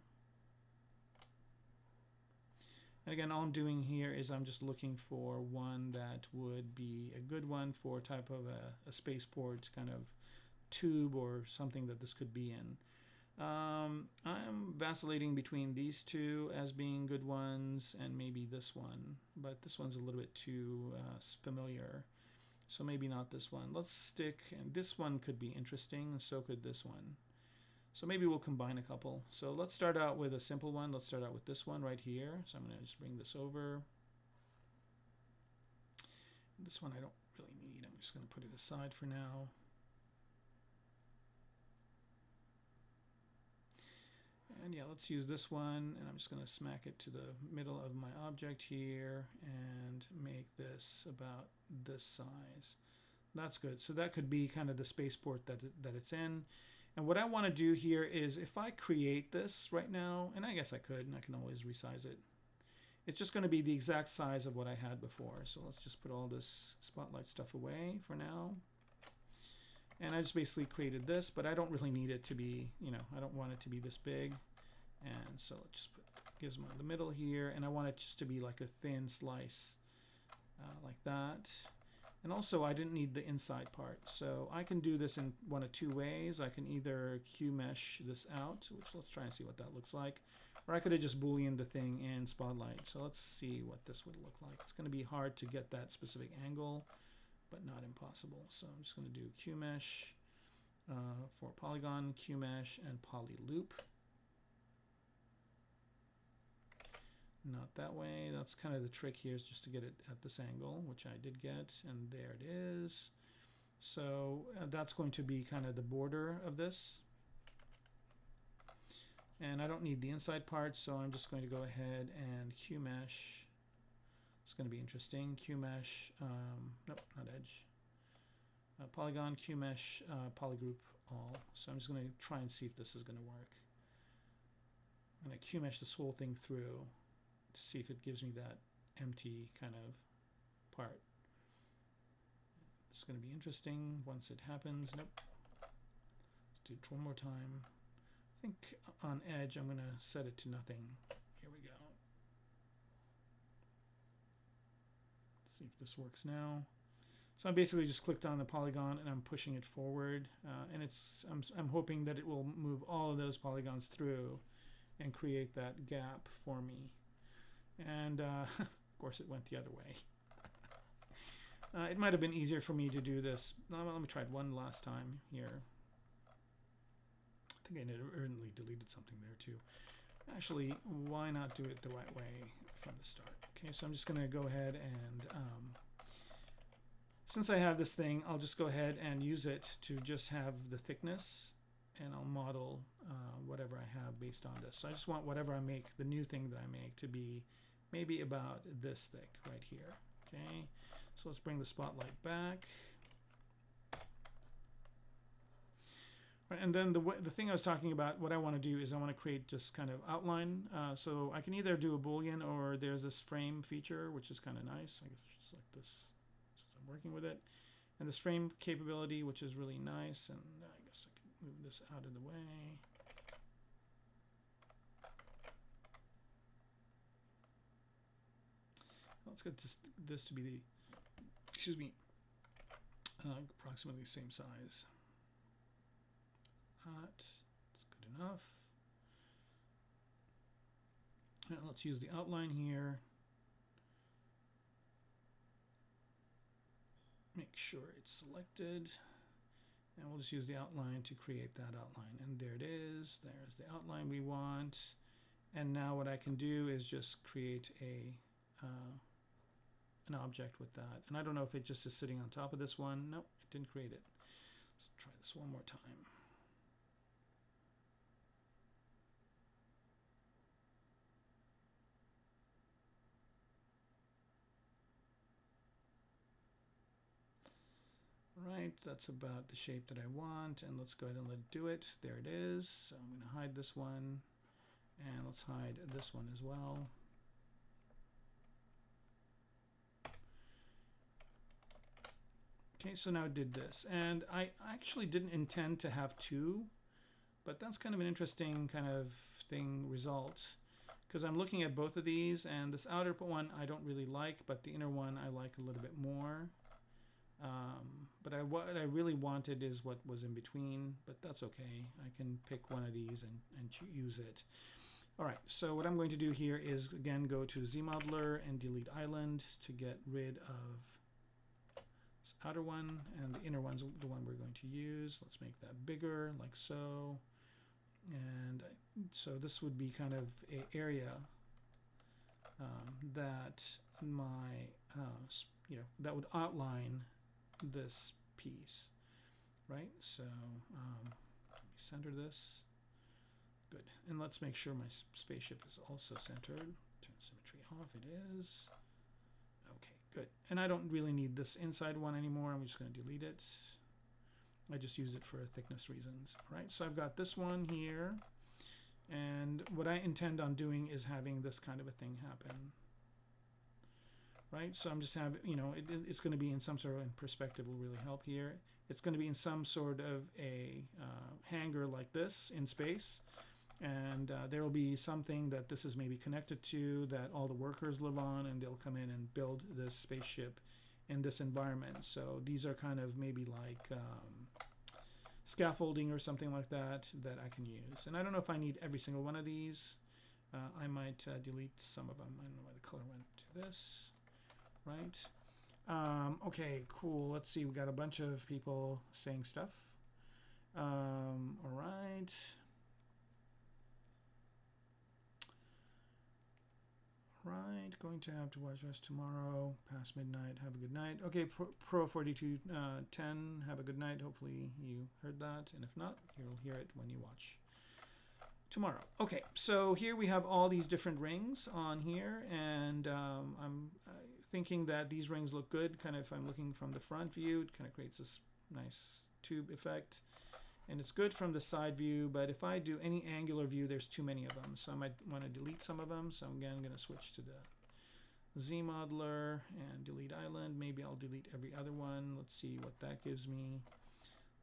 And again, all I'm doing here is I'm just looking for one that would be a good one for type of a spaceport kind of tube or something that this could be in. I'm vacillating between these two as being good ones and maybe this one, but this one's a little bit too familiar, so maybe not this one. Let's stick, and this one could be interesting, and so could this one. So maybe we'll combine a couple. So let's start out with a simple one. Let's start out with this one right here. So I'm going to just bring this over. This one I don't really need. I'm just going to put it aside for now. And yeah, let's use this one, and I'm just going to smack it to the middle of my object here and make this about this size. That's good. So that could be kind of the spaceport that it's in. And what I want to do here is, if I create this right now, and I guess I could, and I can always resize it, it's just going to be the exact size of what I had before. So let's just put all this spotlight stuff away for now. And I just basically created this, but I don't really need it to be, I don't want it to be this big. And so let's just put gizmo in the middle here, and I want it just to be like a thin slice, like that. And also I didn't need the inside part, so I can do this in one of two ways. I can either Q-mesh this out, which let's try and see what that looks like, or I could have just boolean the thing in Spotlight. So let's see what this would look like. It's going to be hard to get that specific angle, but not impossible. So I'm just going to do Q-mesh for polygon, Q-mesh, and poly loop. Not that way. That's kind of the trick here, is just to get it at this angle, which I did get, and there it is. So that's going to be kind of the border of this. And I don't need the inside part, so I'm just going to go ahead and Q-mesh. It's going to be interesting. Q-mesh, nope, not edge. Polygon, Q-mesh, polygroup all. So I'm just going to try and see if this is going to work. I'm going to Q-mesh this whole thing through to see if it gives me that empty kind of part. It's going to be interesting once it happens. Nope. Let's do it one more time. I think on edge I'm going to set it to nothing. Here we go. Let's see if this works now. So I basically just clicked on the polygon and I'm pushing it forward, and I'm hoping that it will move all of those polygons through and create that gap for me. And of course it went the other way. It might have been easier for me to do this. Let me try it one last time here. I think I inadvertently deleted something there too. Actually, why not do it the right way from the start? Okay, so I'm just going to go ahead and since I have this thing, I'll just go ahead and use it to just have the thickness, and I'll model whatever I have based on this. So I just want whatever I make, the new thing that I make, to be maybe about this thick right here. Okay, so let's bring the spotlight back. Right, and then the thing I was talking about, what I want to do is I want to create just kind of outline. So I can either do a boolean, or there's this frame feature, which is kind of nice. I guess I should select this since I'm working with it. And this frame capability, which is really nice. And I guess I can move this out of the way. Let's get this to be the, excuse me, approximately the same size. That's good enough. And let's use the outline here. Make sure it's selected. And we'll just use the outline to create that outline. And there it is. There's the outline we want. And now what I can do is just create an object with that. And I don't know if it just is sitting on top of this one. Nope, it didn't create it. Let's try this one more time. Right, that's about the shape that I want, and let's go ahead and let it do it. There it is. So I'm going to hide this one, and let's hide this one as well. Okay, so now it did this, and I actually didn't intend to have two, but that's kind of an interesting kind of thing result, because I'm looking at both of these, and this outer one I don't really like, but the inner one I like a little bit more. But what I really wanted is what was in between, but that's okay. I can pick one of these and use it. All right, so what I'm going to do here is, again, go to ZModeler and delete island to get rid of this outer one, and the inner one's the one we're going to use. Let's make that bigger, like so. And so this would be kind of an area that my, that would outline this piece, right? So let me center this. Good. And let's make sure my spaceship is also centered. Turn symmetry off. It is. Okay, good. And I don't really need this inside one anymore. I'm just going to delete it. I just use it for thickness reasons. All right, so I've got this one here. And what I intend on doing is having this kind of a thing happen. Right, so I'm just having, it's going to be in some sort of, and perspective will really help here. It's going to be in some sort of a hangar like this in space. And there will be something that this is maybe connected to that all the workers live on, and they'll come in and build this spaceship in this environment. So these are kind of maybe like scaffolding or something like that that I can use. And I don't know if I need every single one of these. I might delete some of them. I don't know why the color went to this. Right. Okay, cool. Let's see. We got a bunch of people saying stuff. All right. Right, going to have to watch us tomorrow past midnight. Have a good night. Okay, Pro 4210, have a good night. Hopefully you heard that, and if not, you'll hear it when you watch tomorrow. Okay, so here we have all these different rings on here, and I'm thinking that these rings look good. Kind of, if I'm looking from the front view, it kind of creates this nice tube effect. And it's good from the side view, but if I do any angular view, there's too many of them. So I might want to delete some of them. So again, I'm going to switch to the Z modeler and delete island. Maybe I'll delete every other one. Let's see what that gives me.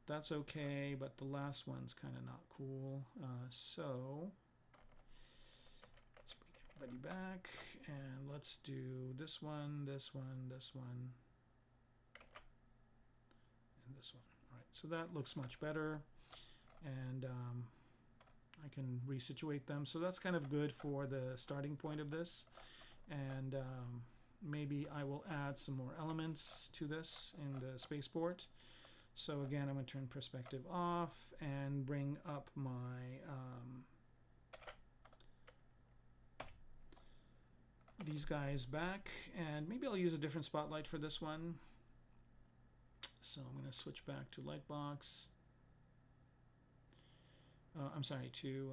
That's okay, but the last one's kind of not cool. So let's bring everybody back, and let's do this one, this one, this one, and this one. All right, so that looks much better. And I can resituate them. So that's kind of good for the starting point of this. And maybe I will add some more elements to this in the spaceport. So again, I'm going to turn perspective off and bring up my these guys back. And maybe I'll use a different spotlight for this one. So I'm going to switch back to Lightbox. I'm sorry, to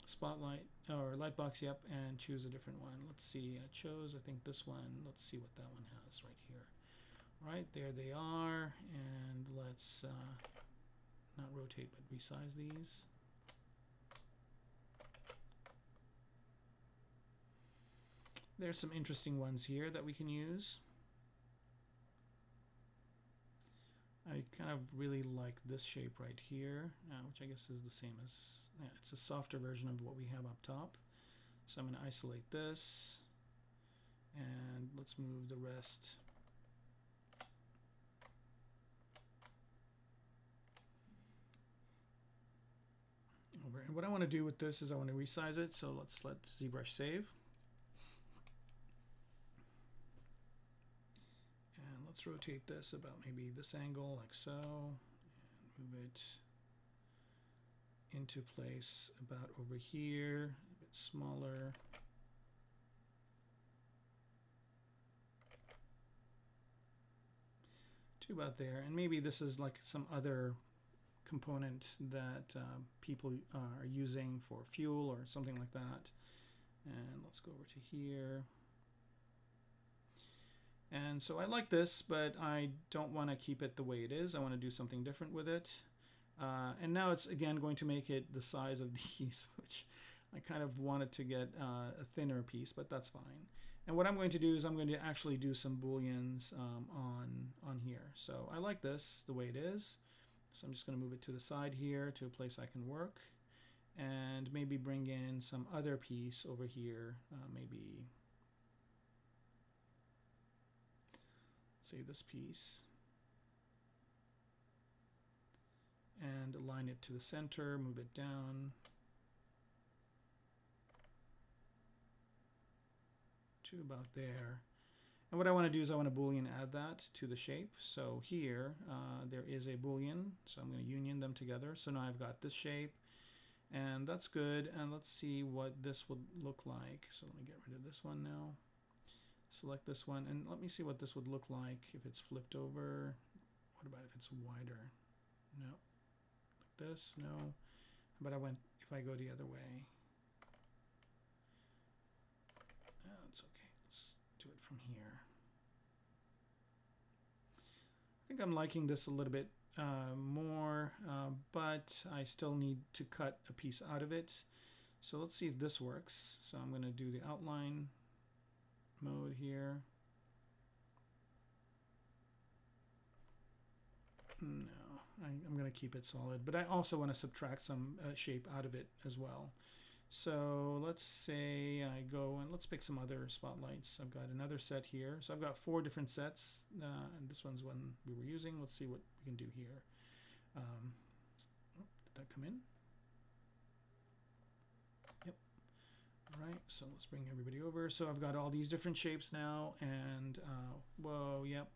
Spotlight or Lightbox, yep, and choose a different one. Let's see, I chose, I think this one. Let's see what that one has right here. All right, there they are, and let's not rotate but resize these. There's some interesting ones here that we can use. I kind of really like this shape right here, which I guess is the same as, yeah, it's a softer version of what we have up top. So I'm going to isolate this, and let's move the rest. Over. And what I want to do with this is I want to resize it, so let's let ZBrush save. Let's rotate this about maybe this angle, like so, and move it into place about over here, a bit smaller. To about there, and maybe this is like some other component that people are using for fuel or something like that. And let's go over to here. And so I like this, but I don't want to keep it the way it is. I want to do something different with it. And now it's again going to make it the size of these, which I kind of wanted to get a thinner piece, but that's fine. And what I'm going to do is I'm going to actually do some booleans on here. So I like this the way it is. So I'm just going to move it to the side here to a place I can work, and maybe bring in some other piece over here, maybe say this piece, and align it to the center, move it down to about there. And what I want to do is I want to boolean add that to the shape. So here there is a boolean, so I'm going to union them together. So now I've got this shape, And that's good. And let's see what this would look like. So let me get rid of this one now. Select this one, and let me see what this would look like if it's flipped over. What about if it's wider? No. Like this? No. But if I go the other way. That's okay. Let's do it from here. I think I'm liking this a little bit more, but I still need to cut a piece out of it. So let's see if this works. So I'm going to do the outline mode here. No, I'm going to keep it solid, but I also want to subtract some shape out of it as well. So let's say I go and let's pick some other spotlights. I've got another set here. So I've got 4 different sets, and this one's one we were using. Let's see what we can do here. Did that come in? Yep. All right, so let's bring everybody over. So I've got all these different shapes now, and whoa, yep.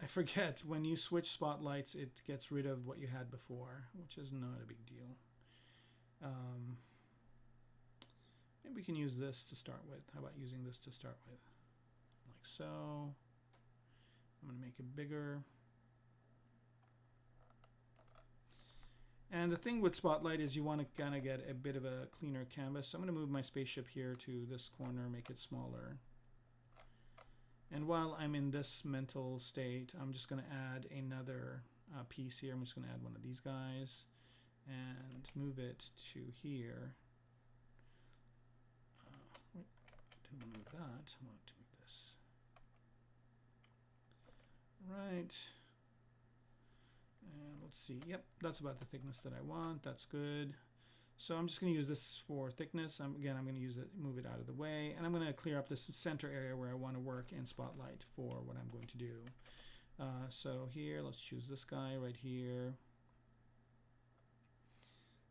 I forget, when you switch spotlights, it gets rid of what you had before, which is not a big deal. Maybe we can use this to start with. How about using this to start with? Like so. I'm going to make it bigger. And the thing with Spotlight is you want to kind of get a bit of a cleaner canvas. So I'm going to move my spaceship here to this corner, make it smaller. And while I'm in this mental state, I'm just going to add another piece here. I'm just going to add one of these guys and move it to here. Wait, didn't want to move that. I want to move this. Right. And let's see. Yep, that's about the thickness that I want. That's good. So I'm just going to use this for thickness. Again, I'm going to use it, move it out of the way, and I'm going to clear up this center area where I want to work in Spotlight for what I'm going to do. So here, let's choose this guy right here,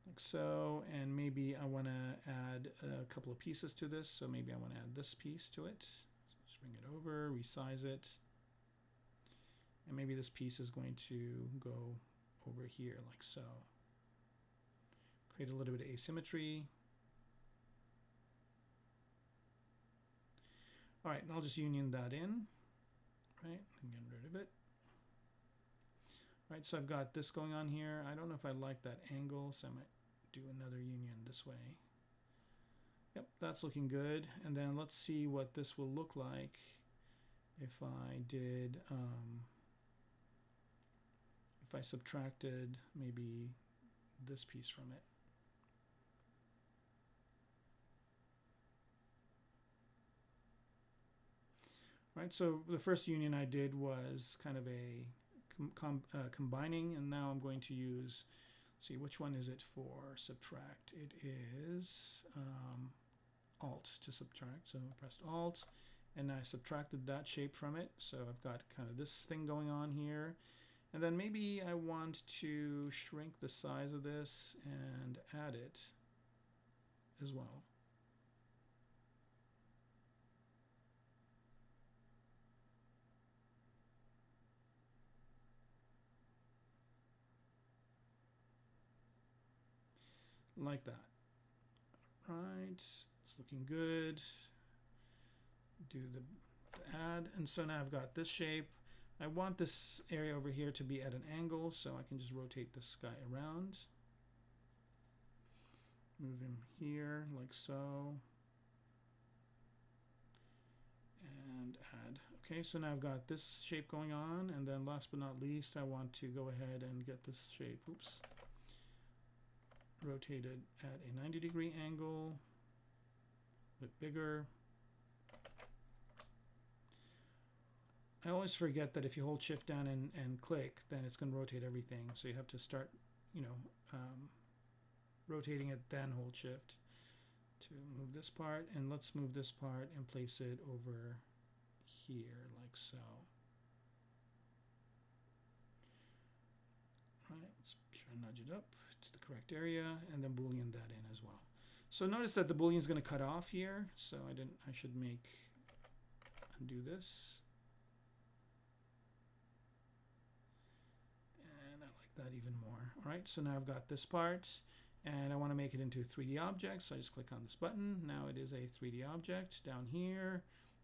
like so, and maybe I want to add a couple of pieces to this. So maybe I want to add this piece to it. So let's bring it over, resize it, and maybe this piece is going to go over here like so. Create a little bit of asymmetry. All right, and I'll just union that in, right, and get rid of it. All right, so I've got this going on here. I don't know if I like that angle, so I might do another union this way. Yep, that's looking good. And then let's see what this will look like if I did, if I subtracted maybe this piece from it. Right, so the first union I did was kind of a combining, and now I'm going to use, see, which one is it for subtract? It is Alt to subtract, so I pressed Alt, and I subtracted that shape from it, so I've got kind of this thing going on here, and then maybe I want to shrink the size of this and add it as well. Like that. Right, it's looking good. Do the add, and so now I've got this shape. I want this area over here to be at an angle, so I can just rotate this guy around. Move him here like so. And add. Okay, so now I've got this shape going on, and then last but not least, I want to go ahead and get this shape, oops, rotated at a 90-degree angle, a bit bigger. I always forget that if you hold shift down and click, then it's going to rotate everything. So you have to start, you know, rotating it, then hold shift to move this part. And let's move this part and place it over here like so. All right, let's try and nudge it up to the correct area, and then boolean that in as well. So notice that the boolean is going to cut off here, so I should undo this. And I like that even more. All right, so now I've got this part, and I want to make it into a 3D object, so I just click on this button. Now it is a 3D object. Down here,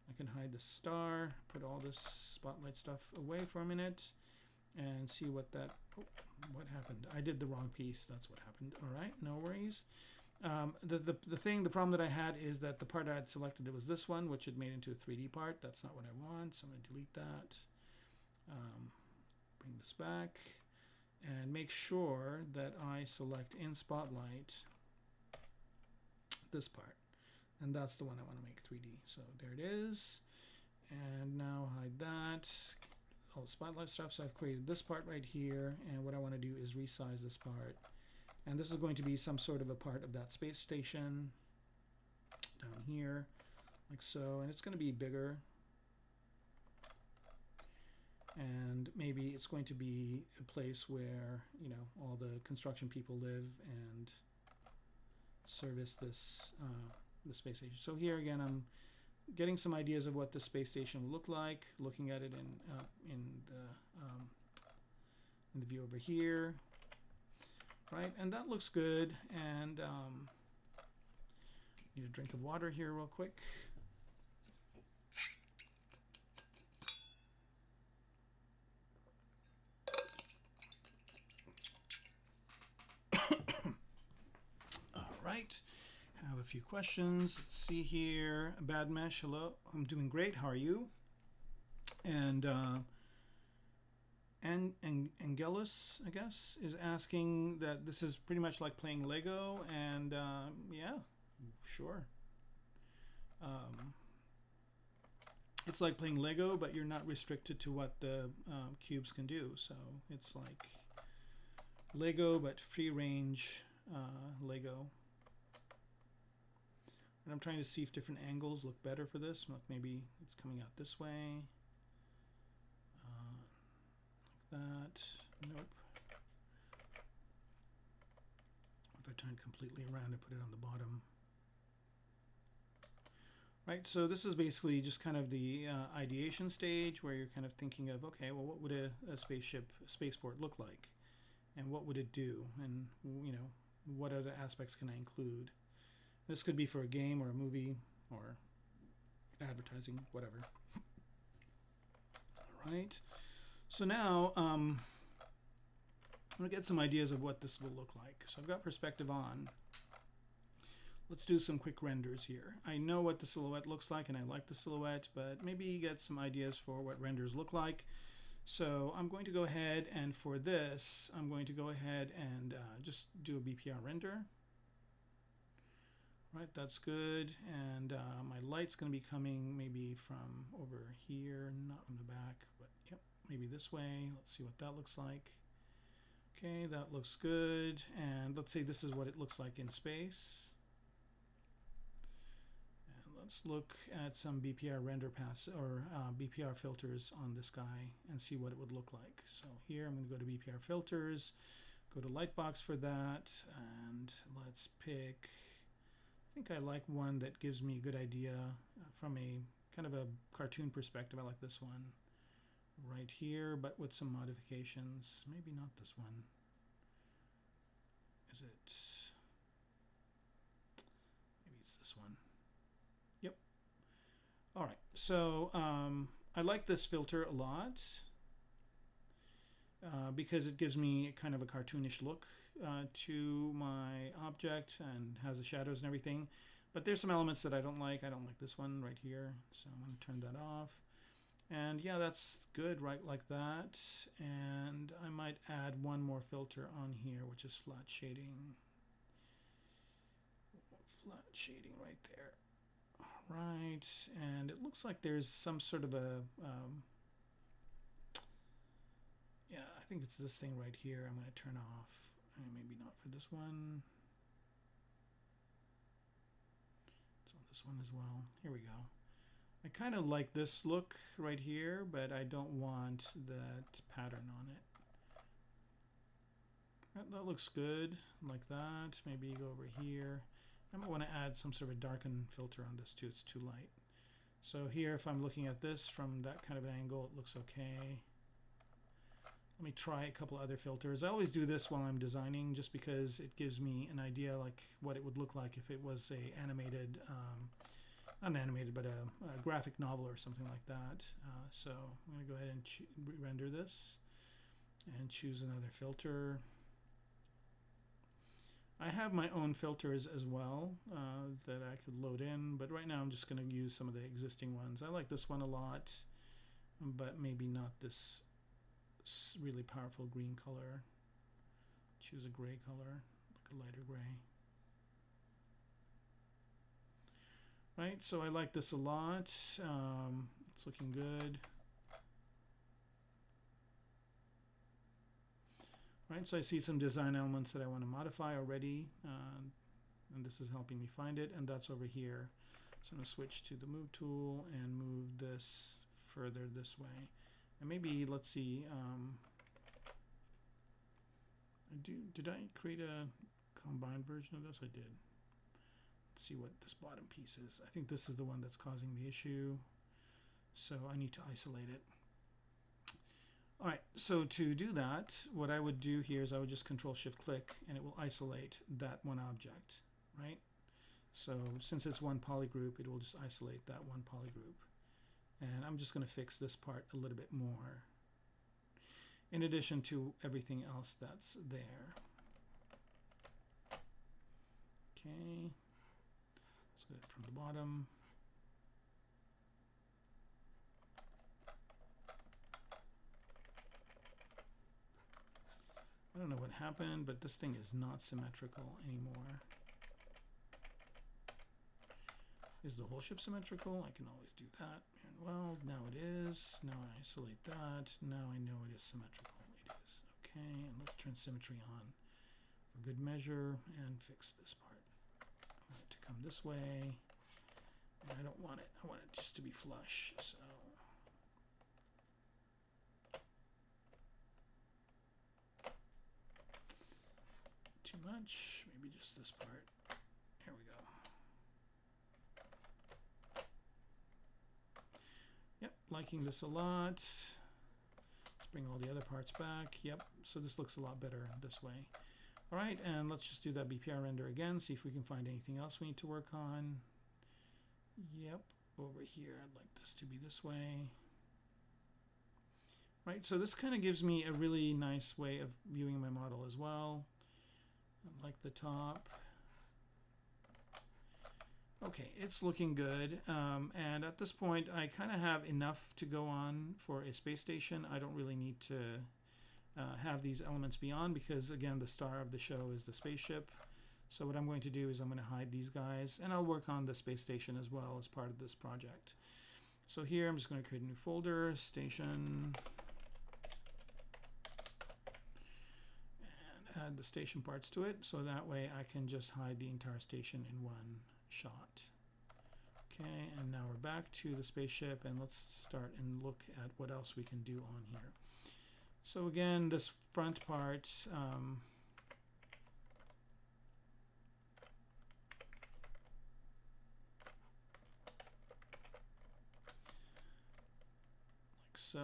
I can hide the star, put all this spotlight stuff away for a minute, and see what that, oh, what happened. I did the wrong piece, that's what happened. All right, no worries. The problem that I had is that the part I had selected, it was this one, which had made into a 3D part. That's not what I want, so I'm going to delete that. Bring this back and make sure that I select in Spotlight this part, and that's the one I want to make 3D. So there it is, and now hide that, all the Spotlight stuff. So I've created this part right here, and what I want to do is resize this part, and this is going to be some sort of a part of that space station down here, like so, and it's going to be bigger. And maybe it's going to be a place where, you know, all the construction people live and service this the space station. So here again, I'm getting some ideas of what the space station will look like, looking at it in the view over here, right? And that looks good. And need a drink of water here real quick. Right, have a few questions. Let's see here. Bad Mesh, hello. I'm doing great. How are you? And Angelus, I guess, is asking that this is pretty much like playing Lego, and yeah, sure. It's like playing Lego, but you're not restricted to what the cubes can do. So it's like Lego, but free range Lego. And I'm trying to see if different angles look better for this. Like maybe it's coming out this way. Like that. Nope. If I turn it completely around and put it on the bottom. Right, so this is basically just kind of the ideation stage where you're kind of thinking of, okay, well, what would a spaceship, a spaceport look like? And what would it do? And, you know, what other aspects can I include? This could be for a game or a movie or advertising, whatever. All right. So now I'm going to get some ideas of what this will look like. So I've got perspective on. Let's do some quick renders here. I know what the silhouette looks like, and I like the silhouette, but maybe get some ideas for what renders look like. So I'm going to go ahead, and for this, I'm going to go ahead and just do a BPR render. Right, that's good. And my light's going to be coming maybe from over here, not from the back, but yep, maybe this way. Let's see what that looks like. Okay, that looks good. And let's say this is what it looks like in space. And let's look at some BPR render pass or BPR filters on this guy and see what it would look like. So here I'm going to go to BPR filters, go to Lightbox for that, and let's pick. I think I like one that gives me a good idea from a kind of a cartoon perspective. I like this one right here, but with some modifications. Maybe not this one. Is it? Maybe it's this one. Yep. All right. So I like this filter a lot because it gives me kind of a cartoonish look to my object and has the shadows and everything. But there's some elements that I don't like. I don't like this one right here, so I'm going to turn that off. And yeah, that's good, right, like that. And I might add one more filter on here, which is flat shading. Flat shading right there. All right, and it looks like there's some sort of a yeah, I think it's this thing right here. I'm going to turn off. Maybe not for this one. It's on this one as well. Here we go. I kind of like this look right here, but I don't want that pattern on it. That looks good, like that. Maybe go over here. I might want to add some sort of a darken filter on this too. It's too light. So here, if I'm looking at this from that kind of an angle, it looks okay. Let me try a couple other filters. I always do this while I'm designing just because it gives me an idea like what it would look like if it was a animated, not an animated, but a graphic novel or something like that. So I'm going to go ahead and render this and choose another filter. I have my own filters as well that I could load in, but right now I'm just going to use some of the existing ones. I like this one a lot, but maybe not this really powerful green color. Choose a gray color, like a lighter gray. Right, so I like this a lot. It's looking good. Right, so I see some design elements that I want to modify already, and this is helping me find it, and that's over here. So I'm going to switch to the move tool and move this further this way. And maybe, let's see, did I create a combined version of this? I did. Let's see what this bottom piece is. I think this is the one that's causing the issue, so I need to isolate it. All right, so to do that, what I would do here is I would just Control-Shift-Click, and it will isolate that one object, right? So since it's one polygroup, it will just isolate that one polygroup. And I'm just going to fix this part a little bit more, in addition to everything else that's there. Okay, let's get it from the bottom. I don't know what happened, but this thing is not symmetrical anymore. Is the whole ship symmetrical? I can always do that. And well, now it is. Now I isolate that. Now I know it is symmetrical. It is. Okay, and let's turn symmetry on for good measure and fix this part. I want it to come this way. And I don't want it. I want it just to be flush. So too much. Maybe just this part. Here we go. Yep, liking this a lot. Let's bring all the other parts back. Yep, so this looks a lot better this way. All right, and let's just do that BPR render again, see if we can find anything else we need to work on. Yep, over here, I'd like this to be this way. Right, so this kind of gives me a really nice way of viewing my model as well. I like the top. Okay, it's looking good, and at this point I kind of have enough to go on for a space station. I don't really need to have these elements beyond, because again the star of the show is the spaceship. So what I'm going to do is I'm going to hide these guys, and I'll work on the space station as well as part of this project. So here I'm just going to create a new folder, station, and add the station parts to it, so that way I can just hide the entire station in one shot. Okay, and now we're back to the spaceship, and let's start and look at what else we can do on here. So again, this front part, like so.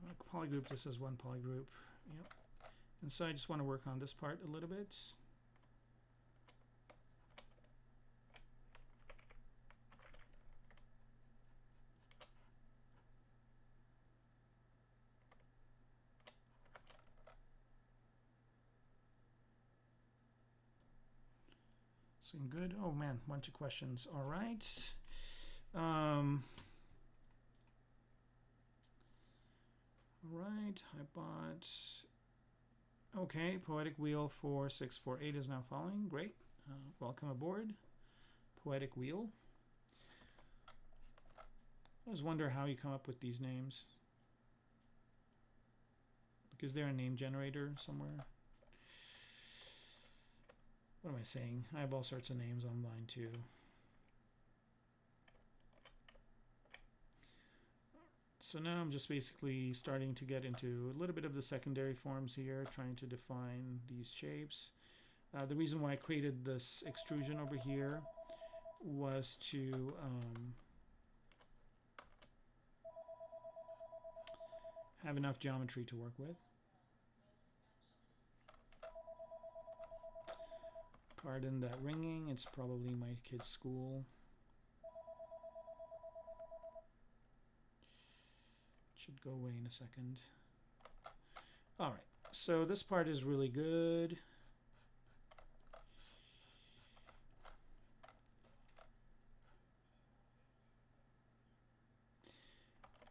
I'm going to polygroup this as one polygroup. Yep. And so I just want to work on this part a little bit. Looking good. Oh man, bunch of questions. All right. All right, Hypot. Okay, Poetic Wheel 4648 is now following. Great. Welcome aboard, Poetic Wheel. I always wonder how you come up with these names. Like, is there a name generator somewhere? What am I saying? I have all sorts of names online too. So now I'm just basically starting to get into a little bit of the secondary forms here, trying to define these shapes. The reason why I created this extrusion over here was to have enough geometry to work with. Pardon that ringing, it's probably my kid's school. Should go away in a second. All right, so this part is really good.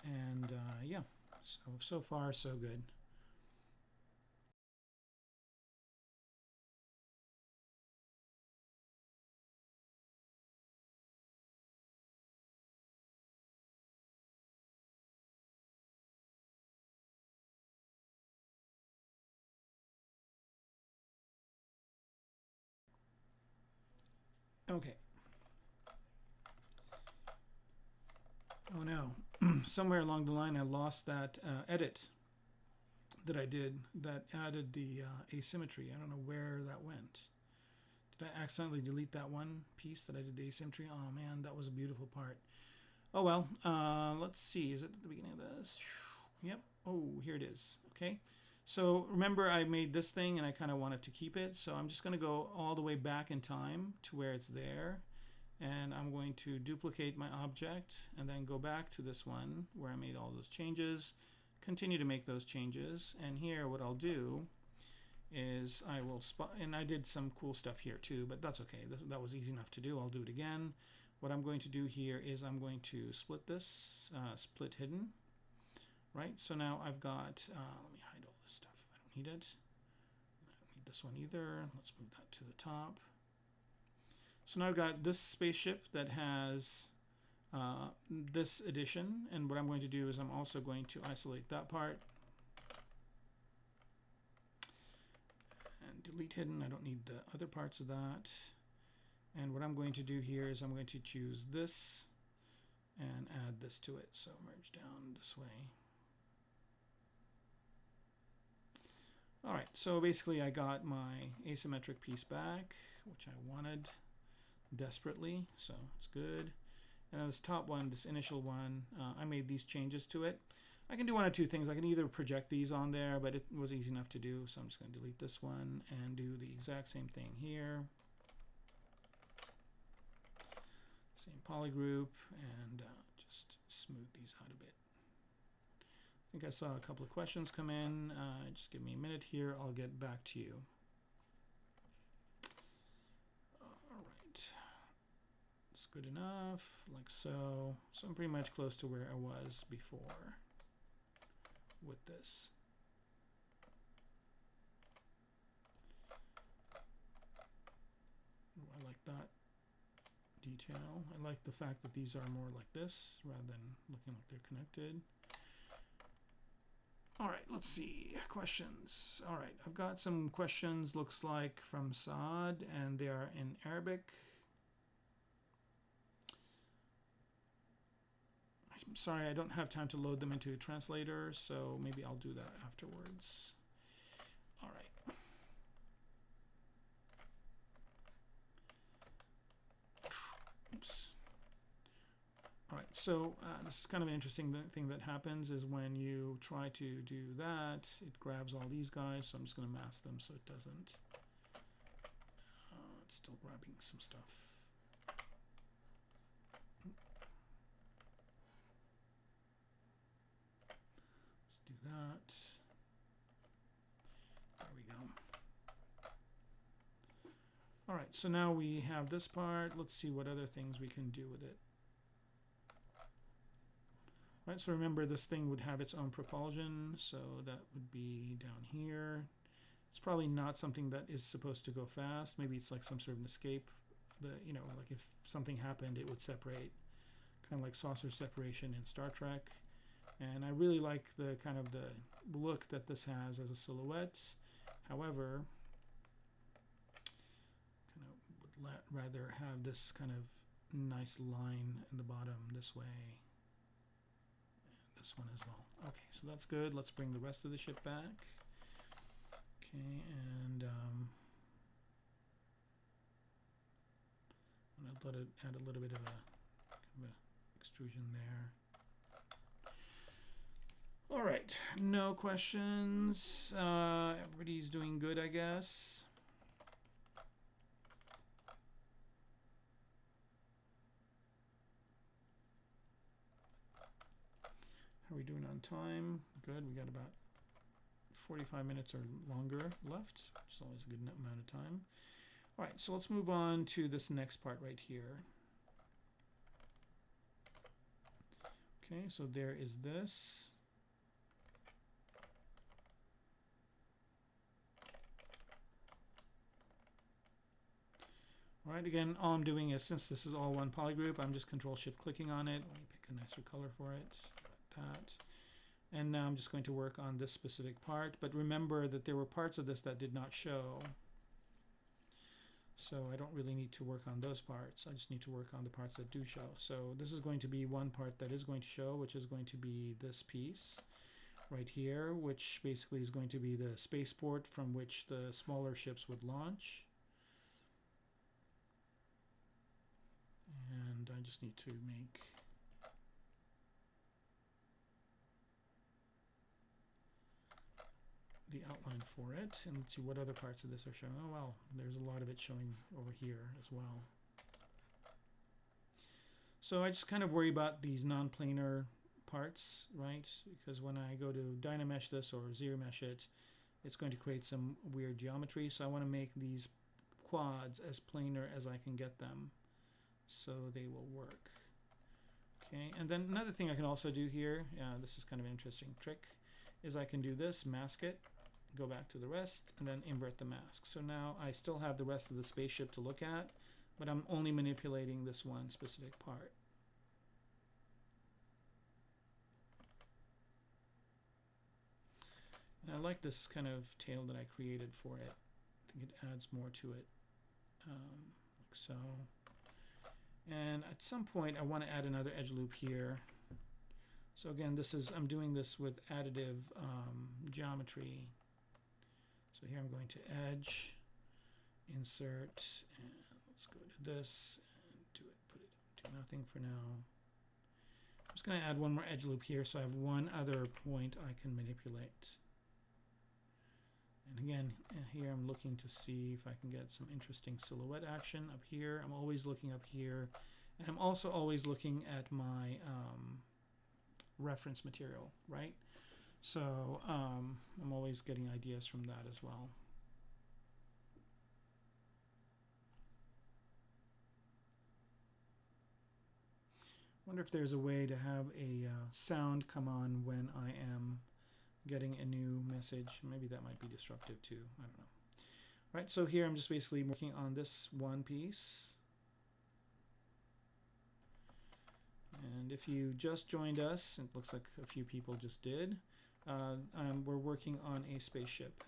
And yeah, so far so good. Okay. Oh no, somewhere along the line I lost that edit that I did that added the asymmetry. I don't know where that went. Did I accidentally delete that one piece that I did the asymmetry? Oh man, that was a beautiful part. Oh well, let's see. Is it at the beginning of this? Yep. Oh, here it is. Okay. So remember I made this thing and I kind of wanted to keep it. So I'm just going to go all the way back in time to where it's there. And I'm going to duplicate my object and then go back to this one where I made all those changes. Continue to make those changes. And here what I'll do is I will spot, and I did some cool stuff here too, but that's okay. That was easy enough to do. I'll do it again. What I'm going to do here is I'm going to split this, split hidden, right? So now I've got, let me hide all this stuff. I don't need it. I don't need this one either. Let's move that to the top. So now I've got this spaceship that has this addition, and what I'm going to do is I'm also going to isolate that part and delete hidden. I don't need the other parts of that. And what I'm going to do here is I'm going to choose this and add this to it. So merge down this way. All right, so basically I got my asymmetric piece back, which I wanted desperately, so it's good. And this top one, this initial one, I made these changes to it. I can do one of two things. I can either project these on there, but it was easy enough to do, so I'm just going to delete this one and do the exact same thing here. Same polygroup, and just smooth these out a bit. I think I saw a couple of questions come in. Just give me a minute here. I'll get back to you. All right. It's good enough, like so. So I'm pretty much close to where I was before with this. Ooh, I like that detail. I like the fact that these are more like this rather than looking like they're connected. All right, let's see. Questions. All right, I've got some questions, looks like from Saad, and they are in Arabic. I'm sorry, I don't have time to load them into a translator, so maybe I'll do that afterwards. All right. Oops. All right, so this is kind of an interesting thing that happens is when you try to do that, it grabs all these guys, so I'm just going to mask them so it doesn't. It's still grabbing some stuff. Let's do that. There we go. All right, so now we have this part. Let's see what other things we can do with it. Right, so remember this thing would have its own propulsion, so that would be down here. It's probably not something that is supposed to go fast. Maybe it's like some sort of an escape. You know, like if something happened, it would separate, kind of like saucer separation in Star Trek. And I really like the kind of the look that this has as a silhouette. However, kind of would rather have this kind of nice line in the bottom this way. This one as well. Okay, so that's good. Let's bring the rest of the ship back. Okay, and I'm going to add a little bit of a, kind of a extrusion there. All right, no questions. Everybody's doing good, I guess. How are we doing on time? Good, we got about 45 minutes or longer left, which is always a good amount of time. All right, so let's move on to this next part right here. Okay, so there is this. All right, again, all I'm doing is, since this is all one polygroup, I'm just Control-Shift clicking on it. Let me pick a nicer color for it, like that. And now I'm just going to work on this specific part. But remember that there were parts of this that did not show. So I don't really need to work on those parts. I just need to work on the parts that do show. So this is going to be one part that is going to show, which is going to be this piece right here, which basically is going to be the spaceport from which the smaller ships would launch. And I just need to make the outline for it, and let's see what other parts of this are showing. Oh well, there's a lot of it showing over here as well. So I just kind of worry about these non-planar parts, right? Because when I go to Dynamesh this or Zero Mesh it, it's going to create some weird geometry. So I want to make these quads as planar as I can get them, so they will work. Okay, and then another thing I can also do here, this is kind of an interesting trick, is I can do this, mask it, go back to the rest, and then invert the mask. So now I still have the rest of the spaceship to look at, but I'm only manipulating this one specific part. And I like this kind of tail that I created for it. I think it adds more to it, like so. And at some point I want to add another edge loop here. So again, this is, I'm doing this with additive geometry. So here I'm going to edge, insert, and let's go to this and do it, put it to nothing for now. I'm just going to add one more edge loop here so I have one other point I can manipulate. And again, here I'm looking to see if I can get some interesting silhouette action up here. I'm always looking up here. And I'm also always looking at my reference material, right? So I'm always getting ideas from that as well. Wonder if there's a way to have a sound come on when I am getting a new message. Maybe that might be disruptive too. I don't know. All right, so here I'm just basically working on this one piece. And if you just joined us, it looks like a few people just did, we're working on a spaceship.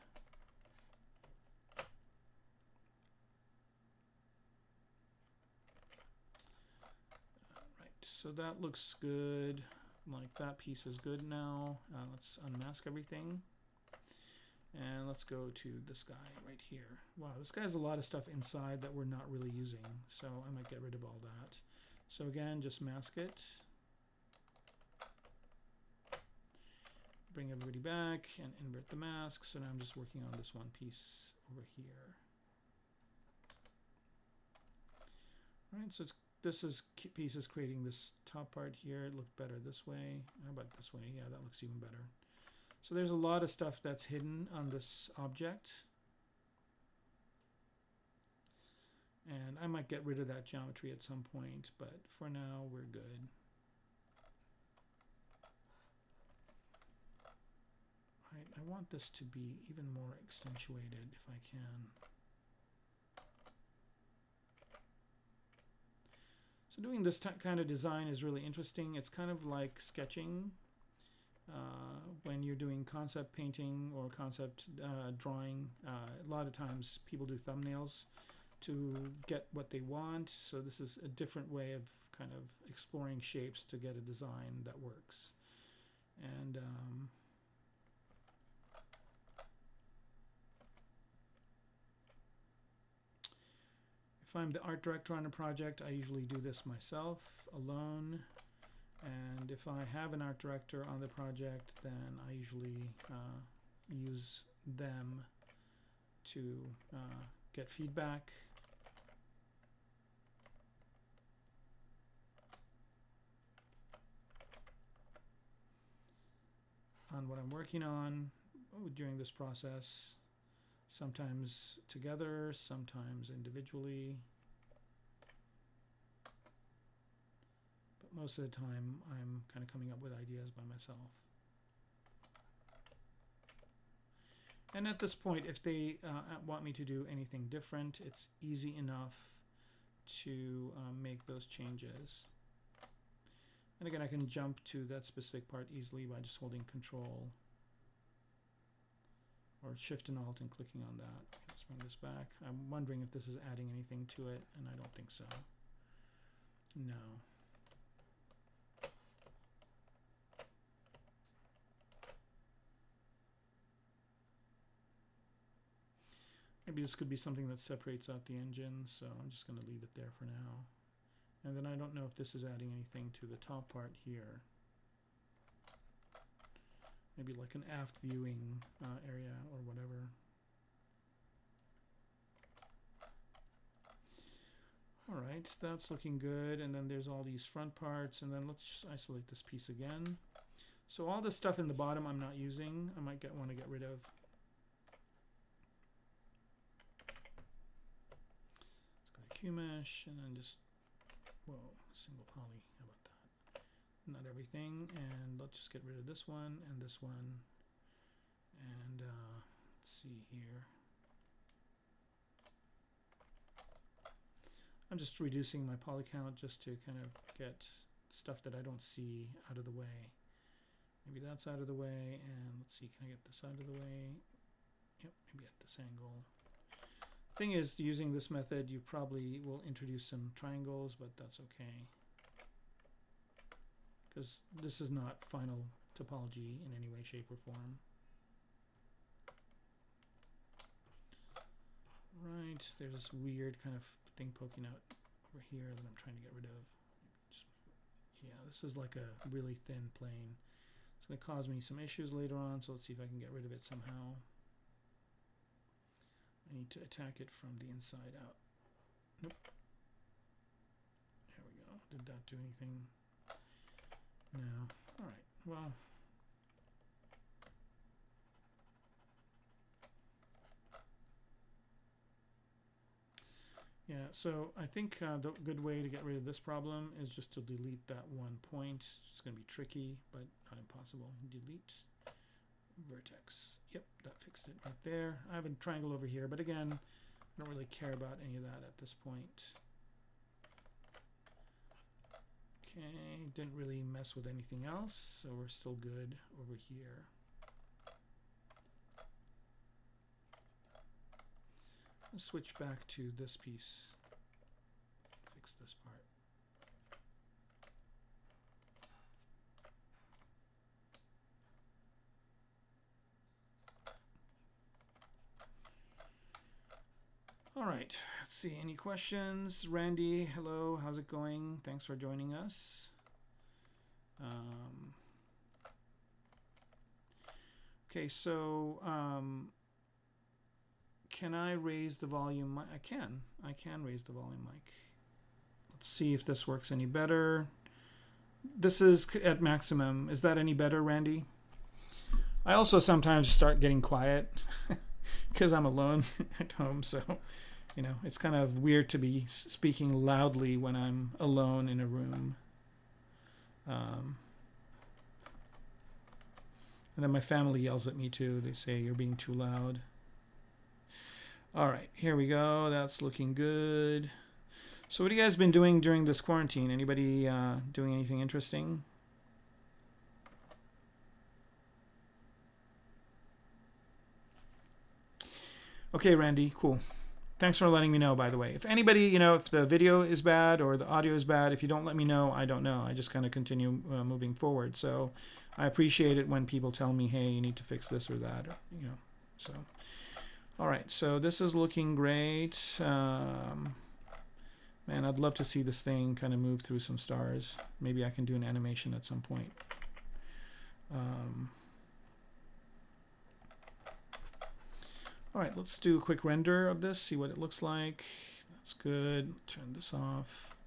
Right, so that looks good. Like that piece is good now. Let's unmask everything. And let's go to this guy right here. Wow, this guy has a lot of stuff inside that we're not really using, so I might get rid of all that. So again, just mask it. Bring everybody back and invert the mask. So now I'm just working on this one piece over here. All right, so this piece is creating this top part here. It looked better this way. How about this way? Yeah, that looks even better. So there's a lot of stuff that's hidden on this object. And I might get rid of that geometry at some point, but for now we're good. Right, I want this to be even more accentuated if I can. So doing this kind of design is really interesting. It's kind of like sketching. When you're doing concept painting or concept drawing, a lot of times people do thumbnails to get what they want. So this is a different way of kind of exploring shapes to get a design that works. And if I'm the art director on a project, I usually do this myself, alone. And if I have an art director on the project, then I usually use them to get feedback. On what I'm working on during this process, sometimes together, sometimes individually. But most of the time, I'm kind of coming up with ideas by myself. And at this point, if they want me to do anything different, it's easy enough to make those changes. And again, I can jump to that specific part easily by just holding Control or Shift and Alt and clicking on that. Let's bring this back. I'm wondering if this is adding anything to it, and I don't think so. No. Maybe this could be something that separates out the engine, so I'm just going to leave it there for now. And then I don't know if this is adding anything to the top part here. Maybe like an aft viewing area or whatever. All right, that's looking good. And then there's all these front parts. And then let's just isolate this piece again. So all this stuff in the bottom I'm not using. I might want to get rid of. Let's go to QMesh and then just, whoa, single poly. How about that? Not everything. And let's just get rid of this one and this one. And let's see here. I'm just reducing my poly count just to kind of get stuff that I don't see out of the way. Maybe that's out of the way, and let's see, can I get this out of the way? Yep, maybe at this angle. Thing is, using this method, you probably will introduce some triangles, but that's okay. Because this is not final topology in any way, shape, or form. Right, there's this weird kind of thing poking out over here that I'm trying to get rid of. Just, yeah, this is like a really thin plane. It's going to cause me some issues later on, so let's see if I can get rid of it somehow. I need to attack it from the inside out. Nope. There we go. Did that do anything? No. All right. Well. Yeah, so I think the good way to get rid of this problem is just to delete that one point. It's going to be tricky, but not impossible. Delete vertex. Yep, that fixed it right there. I have a triangle over here, but again, I don't really care about any of that at this point. Okay, didn't really mess with anything else, so we're still good over here. Let's switch back to this piece. Fix this part. All right, let's see, any questions? Randy, hello, how's it going? Thanks for joining us. Okay, so can I raise the volume? I can raise the volume mic. Let's see if this works any better. This is at maximum. Is that any better, Randy? I also sometimes start getting quiet because I'm alone at home, so you know, it's kind of weird to be speaking loudly when I'm alone in a room. And then my family yells at me too. They say you're being too loud. All right, here we go. That's looking good. So what have you guys been doing during this quarantine? Anybody doing anything interesting? Okay, Randy, cool. Thanks for letting me know, by the way. If anybody, you know, if the video is bad or the audio is bad, if you don't let me know, I don't know. I just kind of continue moving forward. So I appreciate it when people tell me, hey, you need to fix this or that, or, you know, so. All right, so this is looking great. Now Man, I'd love to see this thing kind of move through some stars. Maybe I can do an animation at some point. All right, let's do a quick render of this, see what it looks like. That's good. Turn this off.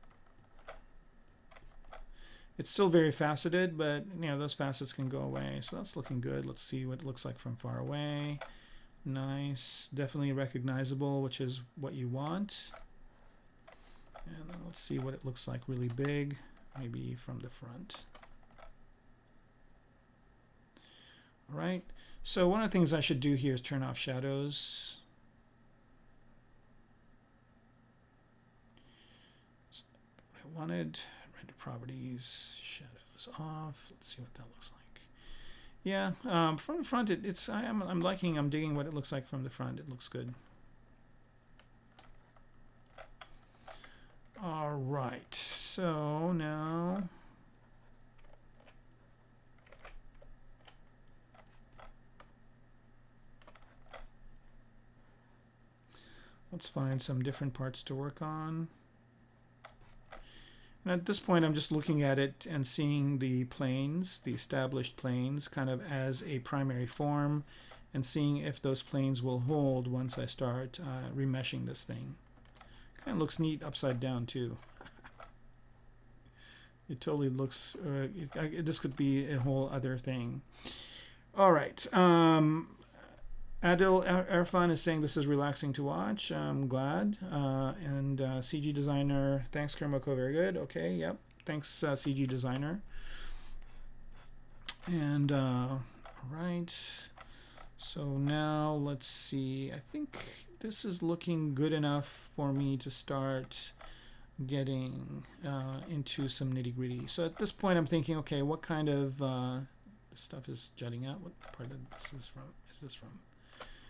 It's still very faceted, but you know, those facets can go away. So that's looking good. Let's see what it looks like from far away. Nice, definitely recognizable, which is what you want. And then let's see what it looks like really big, maybe from the front. All right, so one of the things I should do here is turn off shadows. What I wanted, render properties, shadows off. Let's see what that looks like. Yeah, from the front, I'm digging what it looks like from the front. It looks good. All right, so now let's find some different parts to work on. And at this point, I'm just looking at it and seeing the planes, the established planes, kind of as a primary form, and seeing if those planes will hold once I start remeshing this thing. Kind of looks neat upside down too. It totally looks, this could be a whole other thing. All right. Adil Erfan is saying this is relaxing to watch. I'm glad. And CG Designer, thanks Kermaco, very good. Okay, yep. Thanks CG Designer. And all right. So now let's see. I think this is looking good enough for me to start getting into some nitty-gritty. So at this point I'm thinking, okay, what kind of stuff is jutting out? What part of this is from? Is this from?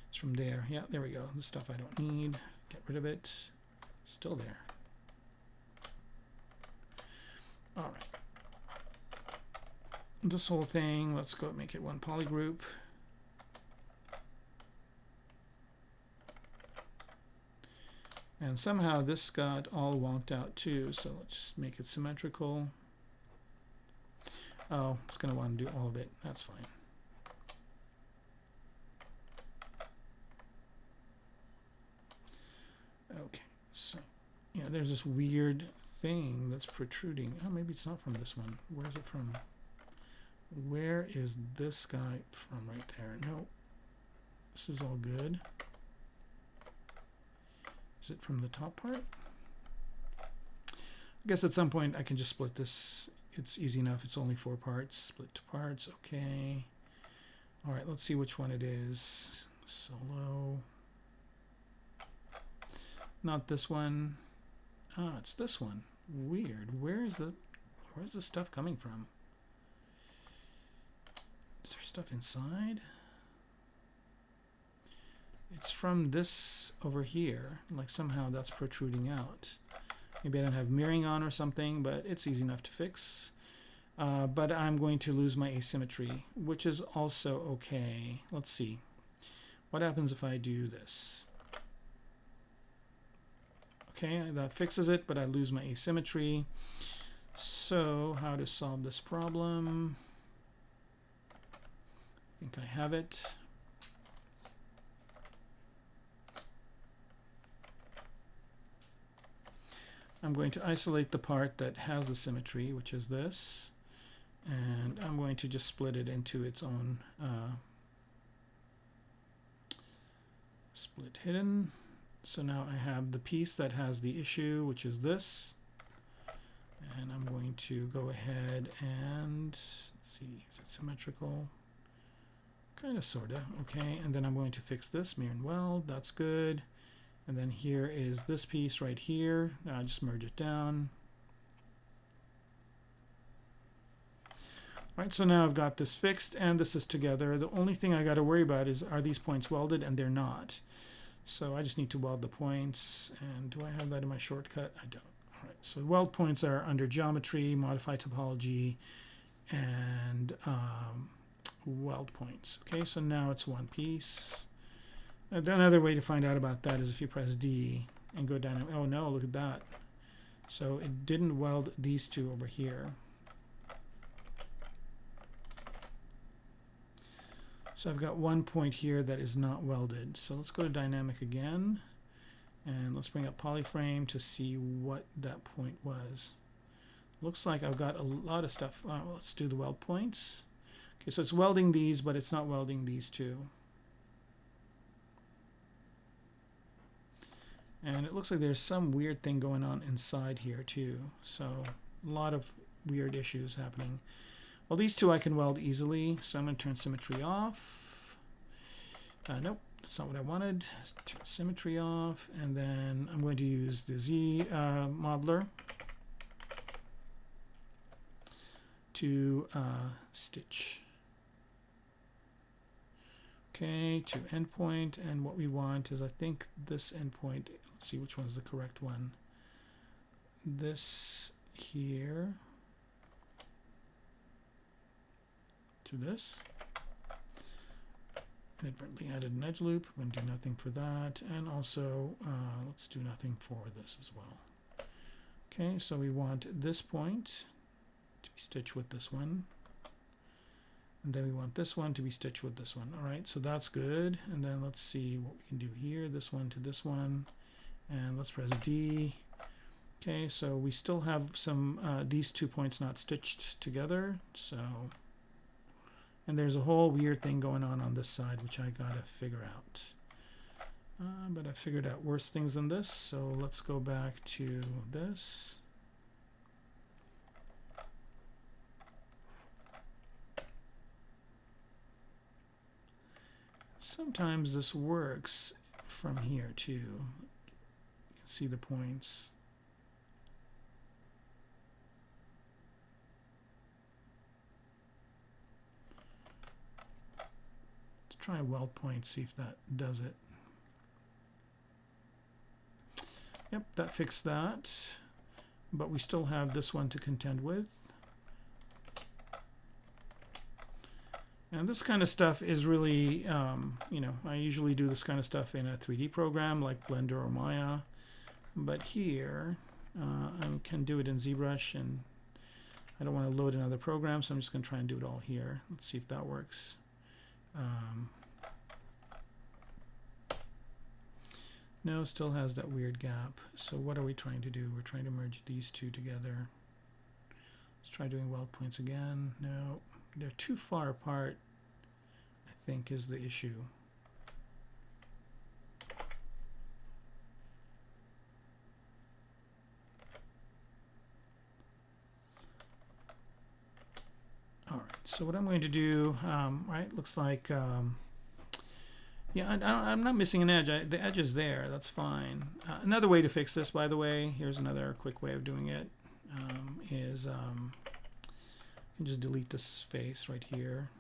It's from there. Yeah, there we go. The stuff I don't need. Get rid of it. Still there. All right. This whole thing, let's go make it one polygroup. And somehow this got all wonked out too, so let's just make it symmetrical. Oh, it's going to want to do all of it. That's fine. Okay, so yeah, there's this weird thing that's protruding. Oh, maybe it's not from this one. Where is it from? Where is this guy from right there? No, this is all good. Is it from the top part? I guess at some point I can just split this. It's easy enough. It's only 4 parts. Split to parts. Okay. All right, let's see which one it is. Solo. Not this one. Ah, it's this one. Weird. Where's the stuff coming from? Is there stuff inside? It's from this over here. Like somehow that's protruding out. Maybe I don't have mirroring on or something, but it's easy enough to fix. But I'm going to lose my asymmetry, which is also okay. Let's see. What happens if I do this? Okay, that fixes it, but I lose my asymmetry. So how to solve this problem? I think I have it. I'm going to isolate the part that has the symmetry, which is this, and I'm going to just split it into its own split hidden. So now I have the piece that has the issue, which is this, and I'm going to go ahead and let's see, is it symmetrical? Kind of, sort of, okay, and then I'm going to fix this, mirror and weld, that's good. And then here is this piece right here. I'll just merge it down. All right, so now I've got this fixed and this is together. The only thing I got to worry about is, are these points welded? And they're not. So I just need to weld the points. And do I have that in my shortcut? I don't. All right, so weld points are under geometry, modify topology, and weld points. Okay, so now it's one piece. Another way to find out about that is if you press D and go down. And, oh no, look at that. So it didn't weld these two over here. So I've got one point here that is not welded. So let's go to dynamic again, and let's bring up polyframe to see what that point was. Looks like I've got a lot of stuff. Let's do the weld points. Okay, so it's welding these, but it's not welding these two. And it looks like there's some weird thing going on inside here too. So a lot of weird issues happening. Well, these two I can weld easily, so I'm going to turn symmetry off. Nope, that's not what I wanted. Turn symmetry off, and then I'm going to use the Z modeler to stitch. Okay, to endpoint, and what we want is, I think, this endpoint. Let's see which one's the correct one. This here to this. Inadvertently added an edge loop. I'm going to do nothing for that, and also let's do nothing for this as well. Okay, so we want this point to be stitched with this one. And then we want this one to be stitched with this one. All right, so that's good. And then let's see what we can do here. This one to this one. And let's press D. Okay, so we still have some, these 2 points not stitched together. So, and there's a whole weird thing going on this side, which I gotta figure out. But I figured out worse things than this. So let's go back to this. Sometimes this works from here too. You can see the points. Let's try a weld point, see if that does it. Yep, that fixed that. But we still have this one to contend with. And this kind of stuff is really, you know, I usually do this kind of stuff in a 3D program like Blender or Maya. But here, I can do it in ZBrush, and I don't want to load another program, so I'm just going to try and do it all here. Let's see if that works. No, still has that weird gap. So what are we trying to do? We're trying to merge these two together. Let's try doing weld points again. No. They're too far apart, I think, is the issue. All right, so what I'm going to do, right, looks like, yeah, I'm not missing an edge. The edge is there, that's fine. Another way to fix this, by the way, here's another quick way of doing it, is can just delete this face right here.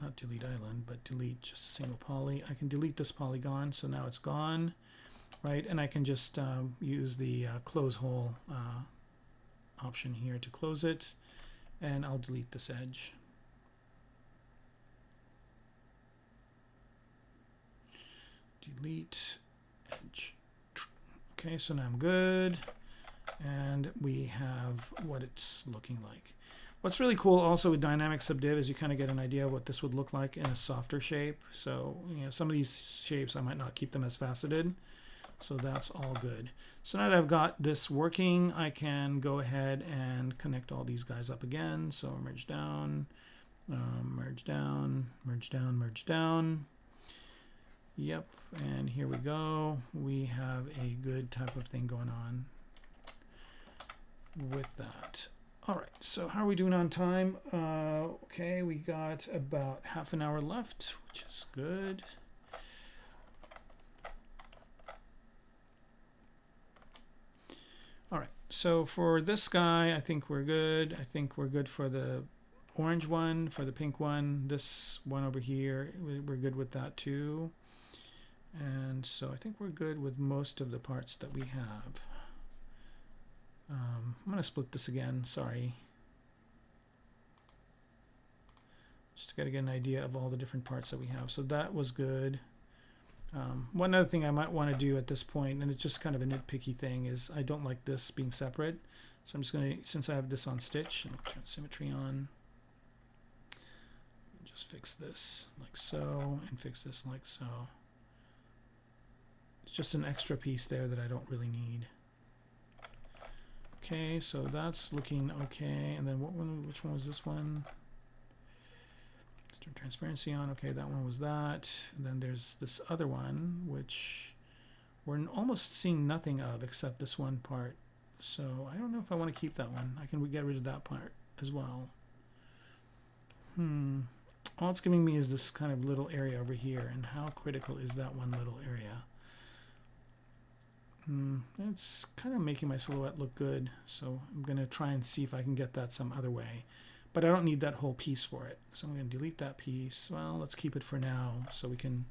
Not delete island, but delete just a single poly. I can delete this polygon, so now it's gone, right? And I can just use the close hole option here to close it, and I'll delete this edge. Delete edge. Okay, so now I'm good. And we have what it's looking like. What's really cool also with dynamic subdiv is you kind of get an idea of what this would look like in a softer shape. So, you know, some of these shapes I might not keep them as faceted. So that's all good. So now that I've got this working, I can go ahead and connect all these guys up again. So merge down, merge down, merge down, merge down. Yep, and here we go. We have a good type of thing going on with that. All right, so how are we doing on time? Okay, we got about half an hour left, which is good. All right, so for this guy, I think we're good. I think we're good for the orange one, for the pink one. This one over here, we're good with that too. And so I think we're good with most of the parts that we have. I'm going to split this again, sorry. Just to get an idea of all the different parts that we have. So that was good. One other thing I might want to do at this point, and it's just kind of a nitpicky thing, is I don't like this being separate. So I'm just going to, since I have this on stitch, and turn symmetry on, just fix this like so, and fix this like so. It's just an extra piece there that I don't really need. Okay, so that's looking okay. And then what one? Which one was this one? Let's turn transparency on. Okay, that one was that. And then there's this other one, which we're almost seeing nothing of except this one part. So I don't know if I want to keep that one. I can get rid of that part as well. All it's giving me is this kind of little area over here, and how critical is that one little area? It's kind of making my silhouette look good, so I'm going to try and see if I can get that some other way. But I don't need that whole piece for it, so I'm going to delete that piece. Well, let's keep it for now so we can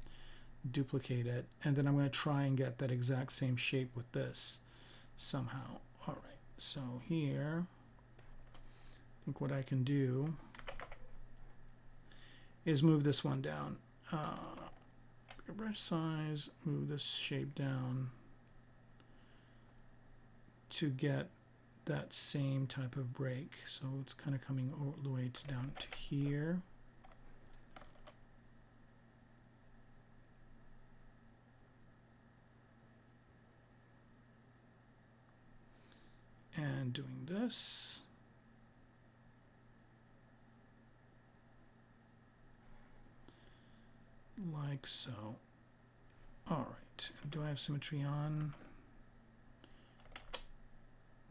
duplicate it, and then I'm going to try and get that exact same shape with this somehow. All right, so here, I think what I can do is move this one down. Brush size, move this shape down to get that same type of break. So it's kind of coming all the way down to here. And doing this. Like so. All right. Do I have symmetry on?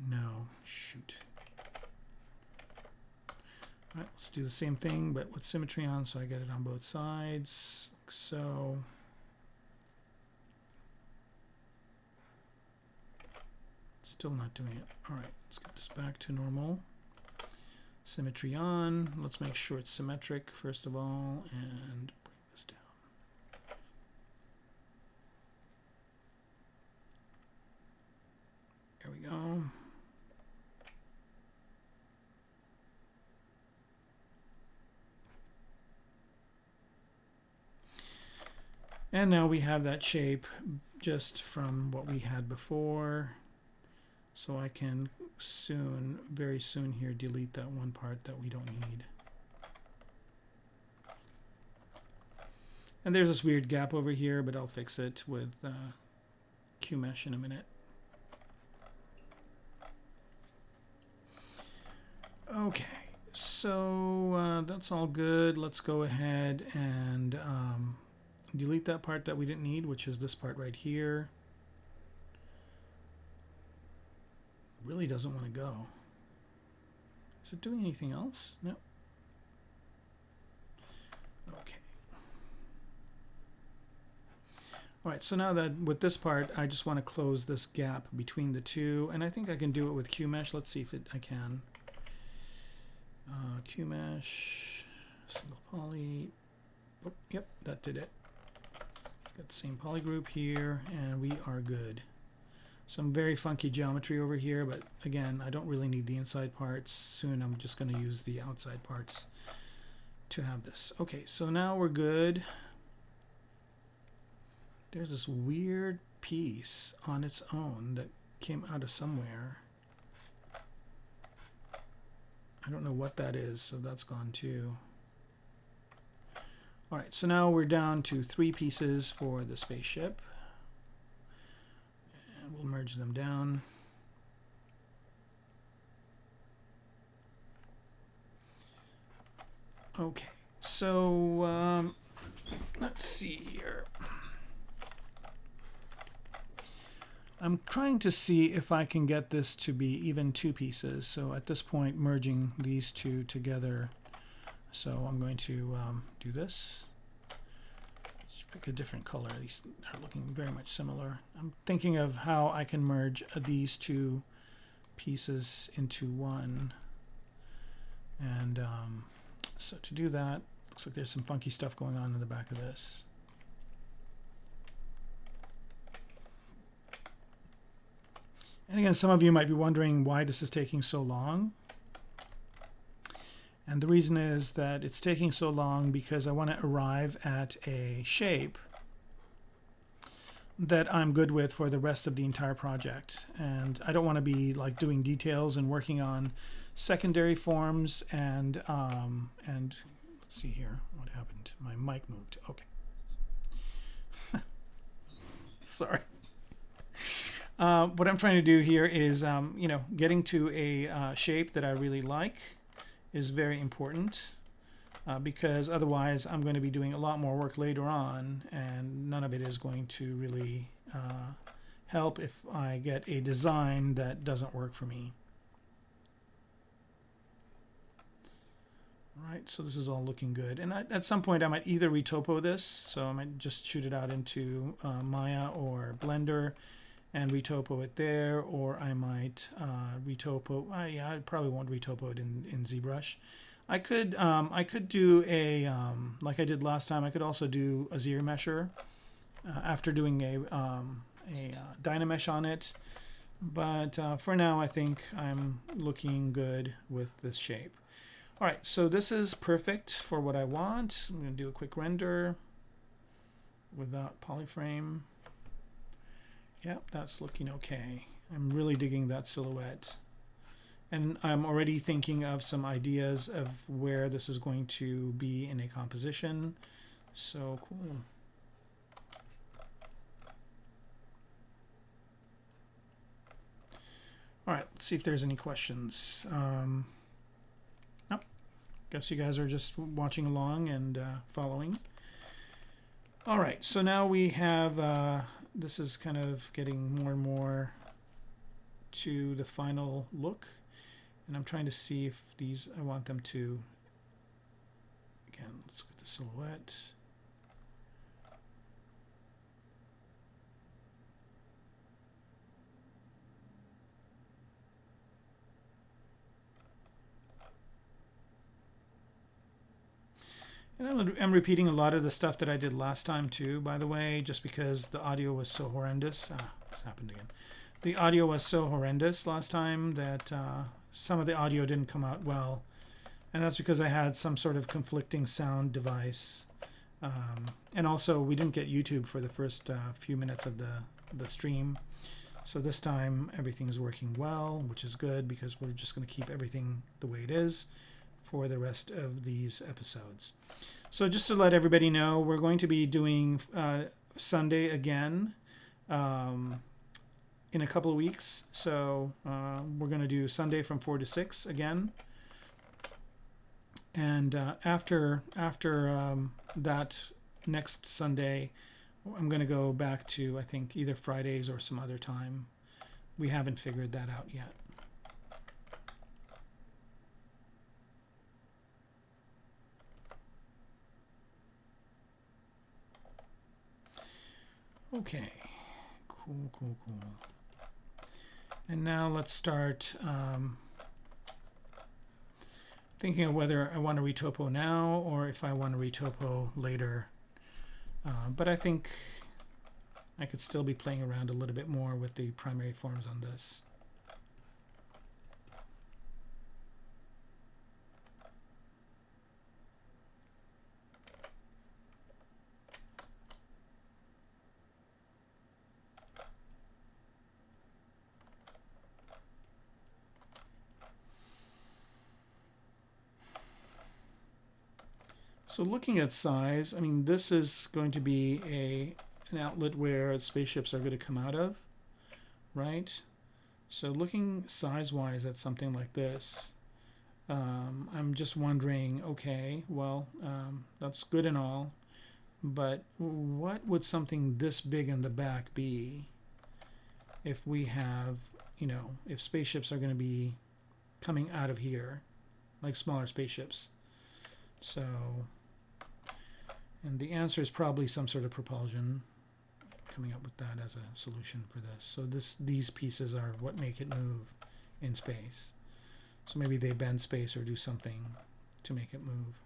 No. Shoot. All right, let's do the same thing, but with symmetry on, so I get it on both sides, like so. Still not doing it. All right, let's get this back to normal. Symmetry on. Let's make sure it's symmetric, first of all, and bring this down. There we go. And now we have that shape just from what we had before. So I can soon, very soon here, delete that one part that we don't need. And there's this weird gap over here, but I'll fix it with QMesh in a minute. Okay, so that's all good. Let's go ahead and delete that part that we didn't need, which is this part right here. Really doesn't want to go. Is it doing anything else? No. Okay. All right, so now that with this part, I just want to close this gap between the two, and I think I can do it with QMesh. Let's see if I can. QMesh, single poly. Oh, yep, that did it. Got the same poly group here, and we are good. Some very funky geometry over here, but again, I don't really need the inside parts. Soon I'm just going to use the outside parts to have this. Okay, so now we're good. There's this weird piece on its own that came out of somewhere. I don't know what that is, so that's gone too. All right, so now we're down to 3 pieces for the spaceship. And we'll merge them down. Okay, so let's see here. I'm trying to see if I can get this to be even 2 pieces. So at this point, merging these two together. So I'm going to do this. Let's pick a different color. These are looking very much similar. I'm thinking of how I can merge these 2 pieces into one. And so to do that, looks like there's some funky stuff going on in the back of this. And again, some of you might be wondering why this is taking so long. And the reason is that it's taking so long because I want to arrive at a shape that I'm good with for the rest of the entire project. And I don't want to be like doing details and working on secondary forms and let's see here, what happened? My mic moved. Okay. Sorry. What I'm trying to do here is, you know, getting to a shape that I really like is very important, because otherwise I'm going to be doing a lot more work later on, and none of it is going to really help if I get a design that doesn't work for me. All right, so this is all looking good. And at some point I might either retopo this, so I might just shoot it out into Maya or Blender and retopo it there, or I might retopo. Yeah, I probably won't retopo it in ZBrush. I could do a like I did last time. I could also do a ZRemesher after doing a Dynamesh on it. But for now, I think I'm looking good with this shape. All right, so this is perfect for what I want. I'm going to do a quick render without polyframe. Yep, that's looking okay. I'm really digging that silhouette. And I'm already thinking of some ideas of where this is going to be in a composition. So cool. All right, let's see if there's any questions. Nope. Guess you guys are just watching along and following. All right, so now we have, this is kind of getting more and more to the final look. And I'm trying to see if these, I want them to, again, let's get the silhouette. And I'm repeating a lot of the stuff that I did last time too, by the way, just because the audio was so horrendous. This happened again. The audio was so horrendous last time that some of the audio didn't come out well. And that's because I had some sort of conflicting sound device. And also we didn't get YouTube for the first few minutes of the stream. So this time everything's working well, which is good because we're just going to keep everything the way it is for the rest of these episodes. So just to let everybody know, we're going to be doing Sunday again in a couple of weeks. So we're going to do Sunday from 4 to 6 again. And after that next Sunday, I'm going to go back to, I think, either Fridays or some other time. We haven't figured that out yet. Okay, cool. And now let's start thinking of whether I want to retopo now or if I want to retopo later. But I think I could still be playing around a little bit more with the primary forms on this. So looking at size, I mean, this is going to be an outlet where spaceships are going to come out of, right? So looking size-wise at something like this, I'm just wondering, okay, well, that's good and all, but what would something this big in the back be if we have, you know, if spaceships are going to be coming out of here, like smaller spaceships? So... and the answer is probably some sort of propulsion, coming up with that as a solution for this. So these pieces are what make it move in space. So maybe they bend space or do something to make it move.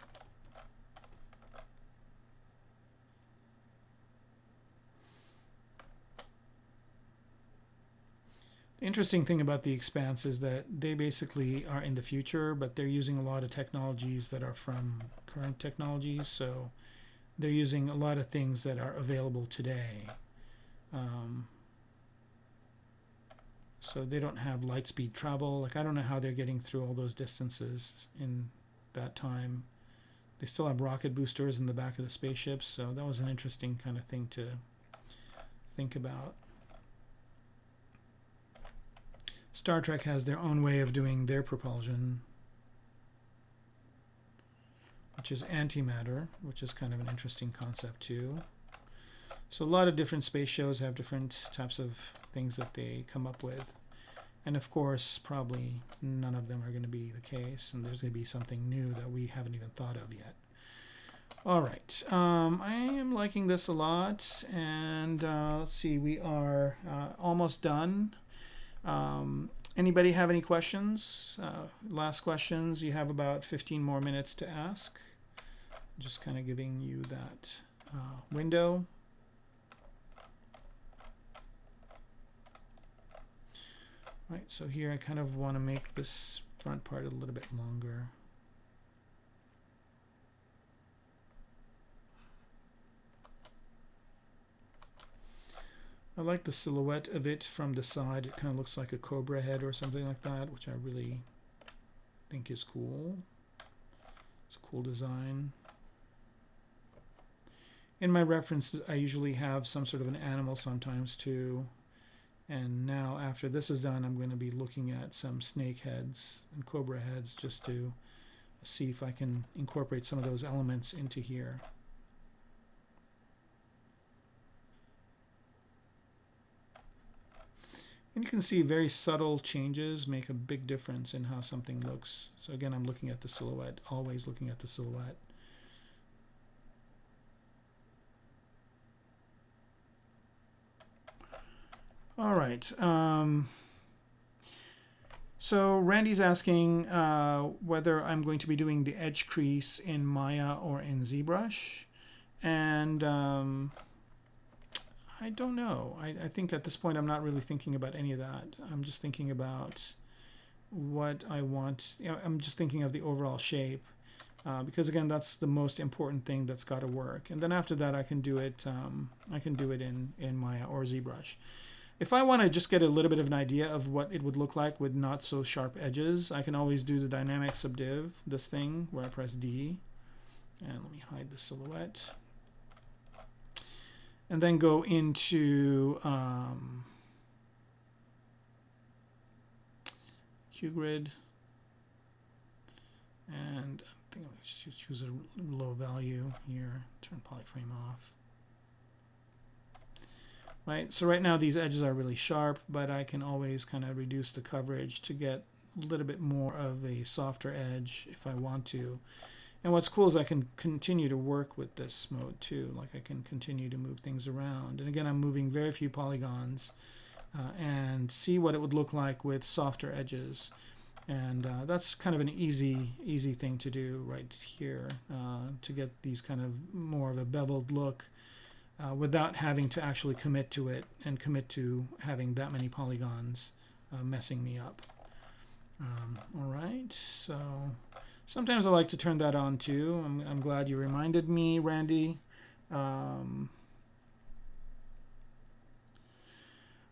The interesting thing about the Expanse is that they basically are in the future, but they're using a lot of technologies that are from current technologies. So they're using a lot of things that are available today. So they don't have light speed travel. Like, I don't know how they're getting through all those distances in that time. They still have rocket boosters in the back of the spaceships, so that was an interesting kind of thing to think about. Star Trek has their own way of doing their propulsion, which is antimatter, which is kind of an interesting concept too. So a lot of different space shows have different types of things that they come up with. And of course, probably none of them are going to be the case, and there's going to be something new that we haven't even thought of yet. All right, I am liking this a lot, and let's see, we are almost done. Anybody have any questions? Last questions, you have about 15 more minutes to ask. Just kind of giving you that window. Right, so here I kind of want to make this front part a little bit longer. I like the silhouette of it from the side. It kind of looks like a cobra head or something like that, which I really think is cool. It's a cool design. In my references, I usually have some sort of an animal sometimes too. And now after this is done, I'm going to be looking at some snake heads and cobra heads just to see if I can incorporate some of those elements into here. And you can see very subtle changes make a big difference in how something looks. So again, I'm looking at the silhouette, always looking at the silhouette. All right. So Randy's asking whether I'm going to be doing the edge crease in Maya or in ZBrush. And I don't know. I think at this point I'm not really thinking about any of that. I'm just thinking about what I want. You know, I'm just thinking of the overall shape. Because again, that's the most important thing that's got to work. And then after that, I can do it. I can do it in Maya or ZBrush. If I want to just get a little bit of an idea of what it would look like with not so sharp edges, I can always do the dynamic subdiv, this thing where I press D. And let me hide the silhouette. And then go into QGrid. And I think I'm going to choose a low value here, turn polyframe off. Right, so right now these edges are really sharp, but I can always kind of reduce the coverage to get a little bit more of a softer edge if I want to. And what's cool is I can continue to work with this mode too. Like I can continue to move things around. And again, I'm moving very few polygons and see what it would look like with softer edges. And that's kind of an easy thing to do right here to get these kind of more of a beveled look. Without having to actually commit to it and commit to having that many polygons messing me up. All right, so sometimes I like to turn that on too. I'm glad you reminded me, Randy. The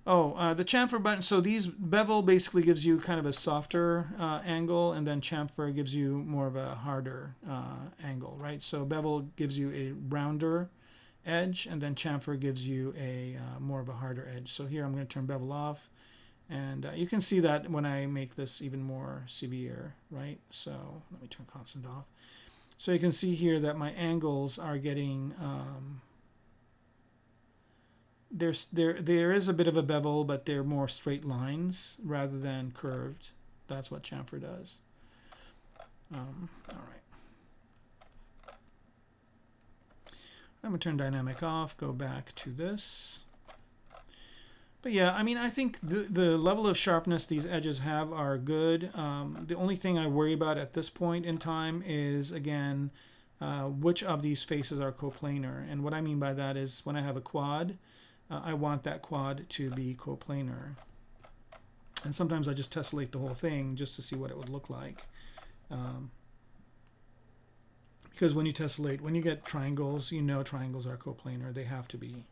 chamfer button, so these bevel basically gives you kind of a softer angle, and then chamfer gives you more of a harder angle, right? So bevel gives you a rounder edge, and then chamfer gives you a more of a harder edge. So here I'm going to turn bevel off, and you can see that when I make this even more severe, right? So let me turn constant off. So you can see here that my angles are getting there is a bit of a bevel, but they're more straight lines rather than curved. That's what chamfer does. All right. I'm going to turn dynamic off, go back to this. But yeah, I mean, I think the level of sharpness these edges have are good. The only thing I worry about at this point in time is, again, which of these faces are coplanar. And what I mean by that is when I have a quad, I want that quad to be coplanar. And sometimes I just tessellate the whole thing just to see what it would look like. Because when you tessellate, when you get triangles, you know triangles are coplanar. They have to be.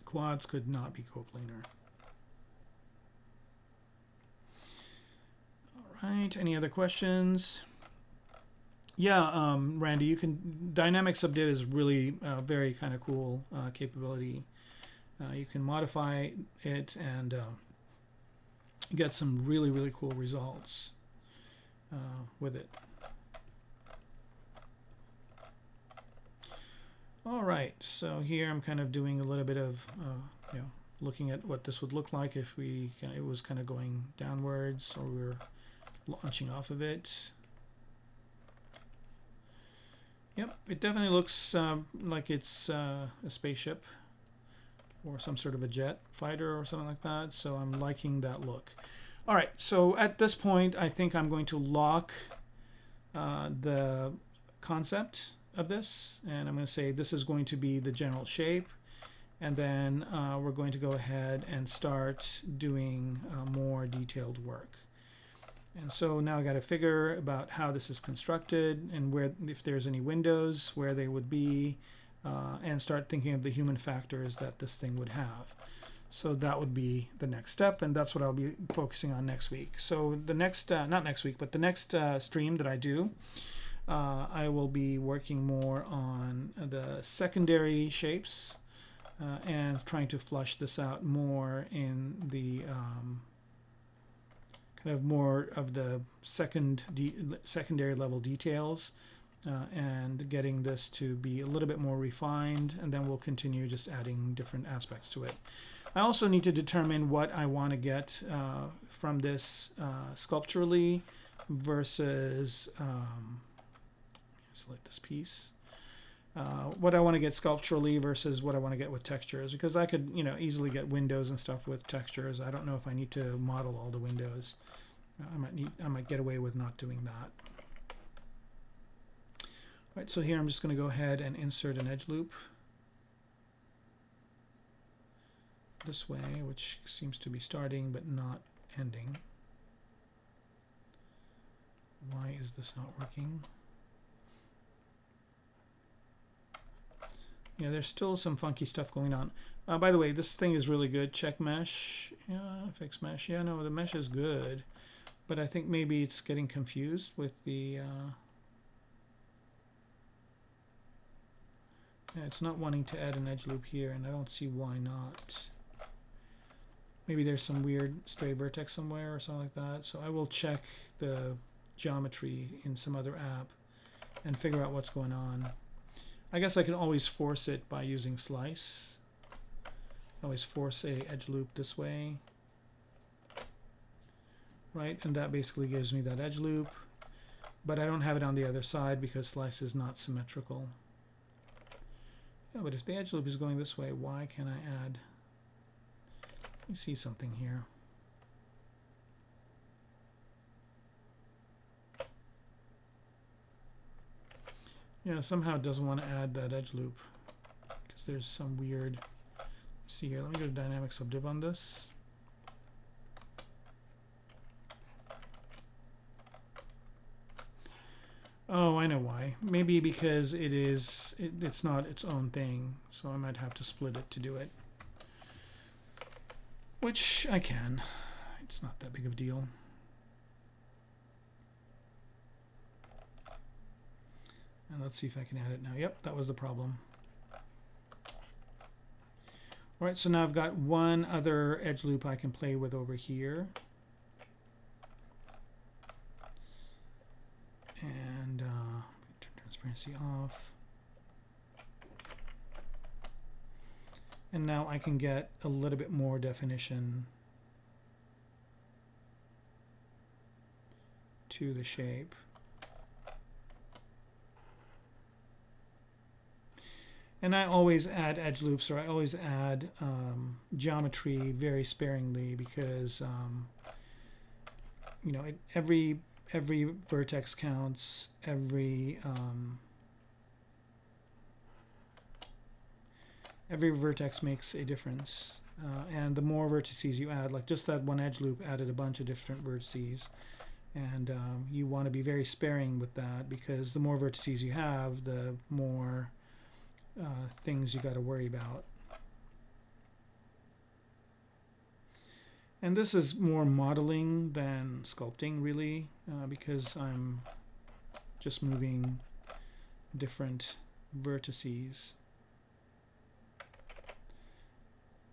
Quads could not be coplanar. All right, any other questions? Yeah, Randy, you can, dynamic subdiv is really very kind of cool capability. You can modify it and get some really, really cool results with it. All right, so here I'm kind of doing a little bit of, you know, looking at what this would look like if we it was kind of going downwards or we were launching off of it. Yep, it definitely looks like it's a spaceship or some sort of a jet fighter or something like that. So I'm liking that look. All right, so at this point, I think I'm going to lock the concept of this, and I'm going to say this is going to be the general shape, and then we're going to go ahead and start doing more detailed work. And so now I got to figure about how this is constructed and where, if there's any windows, where they would be, and start thinking of the human factors that this thing would have. So that would be the next step, and that's what I'll be focusing on next week. So the next, not next week, but the next stream that I do, I will be working more on the secondary shapes and trying to flush this out more in the kind of more of the secondary level details, and getting this to be a little bit more refined, and then we'll continue just adding different aspects to it. I also need to determine what I want to get from this sculpturally versus select this piece. What I want to get sculpturally versus what I want to get with textures, because I could, you know, easily get windows and stuff with textures. I don't know if I need to model all the windows. I might get away with not doing that. All right, so here I'm just going to go ahead and insert an edge loop this way, which seems to be starting but not ending. Why is this not working? Yeah, there's still some funky stuff going on. By the way, this thing is really good. Check mesh. Yeah, fix mesh. Yeah, no, the mesh is good. But I think maybe it's getting confused with the... yeah, it's not wanting to add an edge loop here, and I don't see why not. Maybe there's some weird stray vertex somewhere or something like that. So I will check the geometry in some other app and figure out what's going on. I guess I can always force it by using slice. Always force a edge loop this way. Right, and that basically gives me that edge loop. But I don't have it on the other side because slice is not symmetrical. Yeah, but if the edge loop is going this way, why can't I add? Let me see something here. Yeah, somehow it doesn't want to add that edge loop because there's some weird... see here, let me go to dynamic subdiv on this. Oh, I know why. Maybe because it's not its own thing, so I might have to split it to do it. Which I can. It's not that big of a deal. And let's see if I can add it now. Yep, that was the problem. All right, so now I've got one other edge loop I can play with over here. And turn transparency off. And now I can get a little bit more definition to the shape. And I always add edge loops, or I always add geometry very sparingly because you know, every vertex counts, every vertex makes a difference, and the more vertices you add, like just that one edge loop added a bunch of different vertices, and you want to be very sparing with that because the more vertices you have, the more things you got to worry about. And this is more modeling than sculpting, really, because I'm just moving different vertices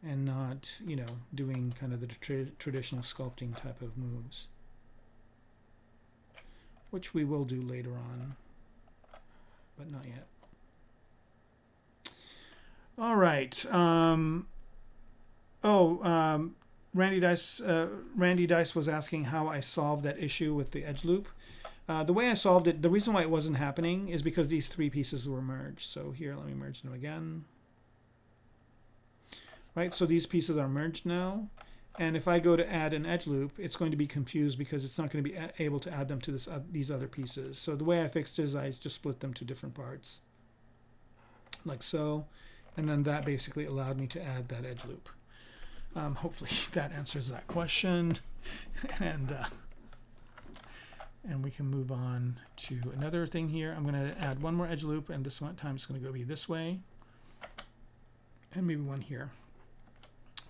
and not, you know, doing kind of the traditional sculpting type of moves, which we will do later on, but not yet. All right. Randy Dice was asking how I solved that issue with the edge loop. The way I solved it, the reason why it wasn't happening is because these three pieces were merged. So here, let me merge them again. Right, so these pieces are merged now. And if I go to add an edge loop, it's going to be confused because it's not going to be able to add them to these other pieces. So the way I fixed it is I just split them to different parts, like so. And then that basically allowed me to add that edge loop. Hopefully that answers that question. And we can move on to another thing here. I'm going to add one more edge loop, and this one time it's going to go be this way. And maybe one here.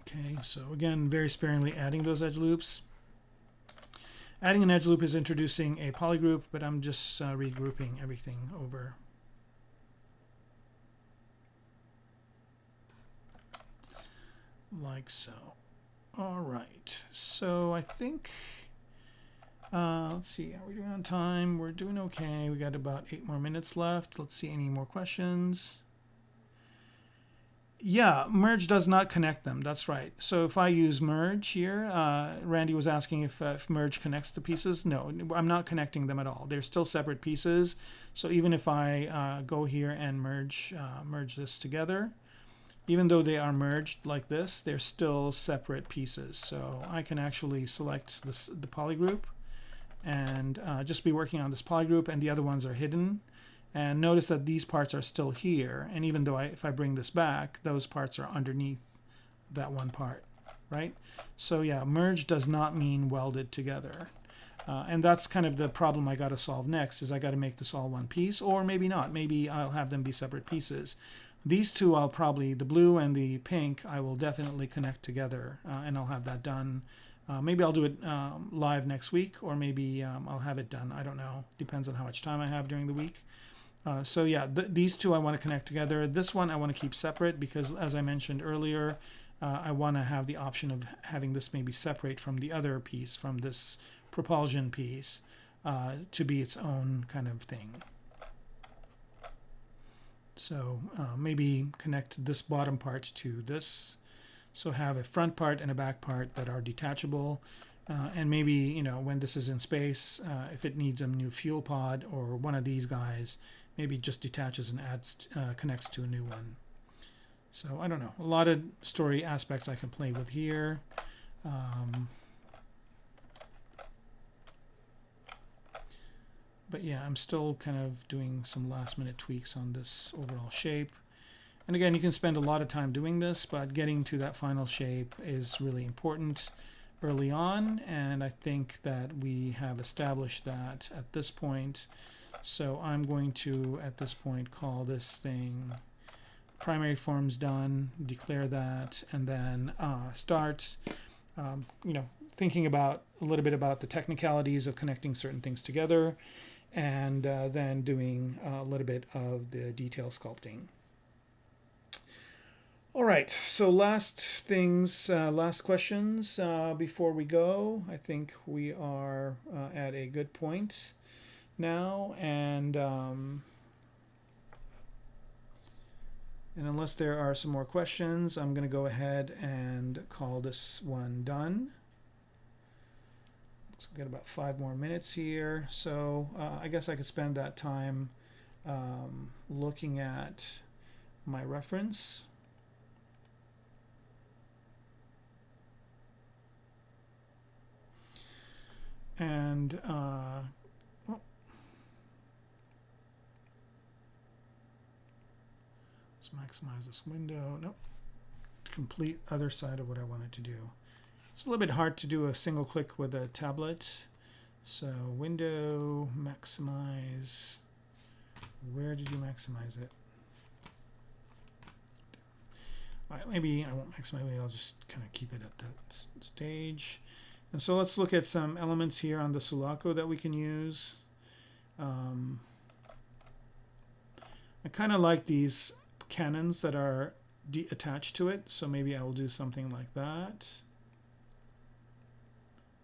Okay, so again, very sparingly adding those edge loops. Adding an edge loop is introducing a polygroup, but I'm just regrouping everything over. Like so. All right, so I think, let's see, are we doing on time? We're doing okay. We got about 8 more minutes left. Let's see, any more questions? Yeah, merge does not connect them. That's right. So if I use merge here, Randy was asking if merge connects the pieces. No, I'm not connecting them at all. They're still separate pieces. So even if I go here and merge this together, even though they are merged like this, they're still separate pieces. So I can actually select the polygroup and just be working on this polygroup, and the other ones are hidden. And notice that these parts are still here. And even though if I bring this back, those parts are underneath that one part, right? So yeah, merge does not mean welded together. And that's kind of the problem I got to solve next, is I got to make this all one piece, or maybe not. Maybe I'll have them be separate pieces. These two, I'll probably, the blue and the pink, I will definitely connect together, and I'll have that done. Maybe I'll do it live next week, or maybe I'll have it done. I don't know. Depends on how much time I have during the week. So yeah, these two I want to connect together. This one I want to keep separate because, as I mentioned earlier, I want to have the option of having this maybe separate from the other piece, from this propulsion piece, to be its own kind of thing. So maybe connect this bottom part to this. So have a front part and a back part that are detachable. And maybe, you know, when this is in space, if it needs a new fuel pod or one of these guys, maybe just detaches and adds, connects to a new one. So I don't know. A lot of story aspects I can play with here. But yeah, I'm still kind of doing some last minute tweaks on this overall shape. And again, you can spend a lot of time doing this, but getting to that final shape is really important early on. And I think that we have established that at this point. So I'm going to, at this point, call this thing primary forms done, declare that, and then start, you know, thinking about a little bit about the technicalities of connecting certain things together, and then doing a little bit of the detail sculpting. All right, so last questions before we go. I think we are at a good point now, and unless there are some more questions, I'm going to go ahead and call this one done. Looks like we've got about 5 more minutes here, so I guess I could spend that time looking at my reference. And let's maximize this window. Nope. Complete other side of what I wanted to do. It's a little bit hard to do a single click with a tablet. So window, maximize. Where did you maximize it? All right, maybe I won't max my way. I'll just kind of keep it at that stage. And so let's look at some elements here on the Sulaco that we can use. I kind of like these cannons that are attached to it, so maybe I will do something like that.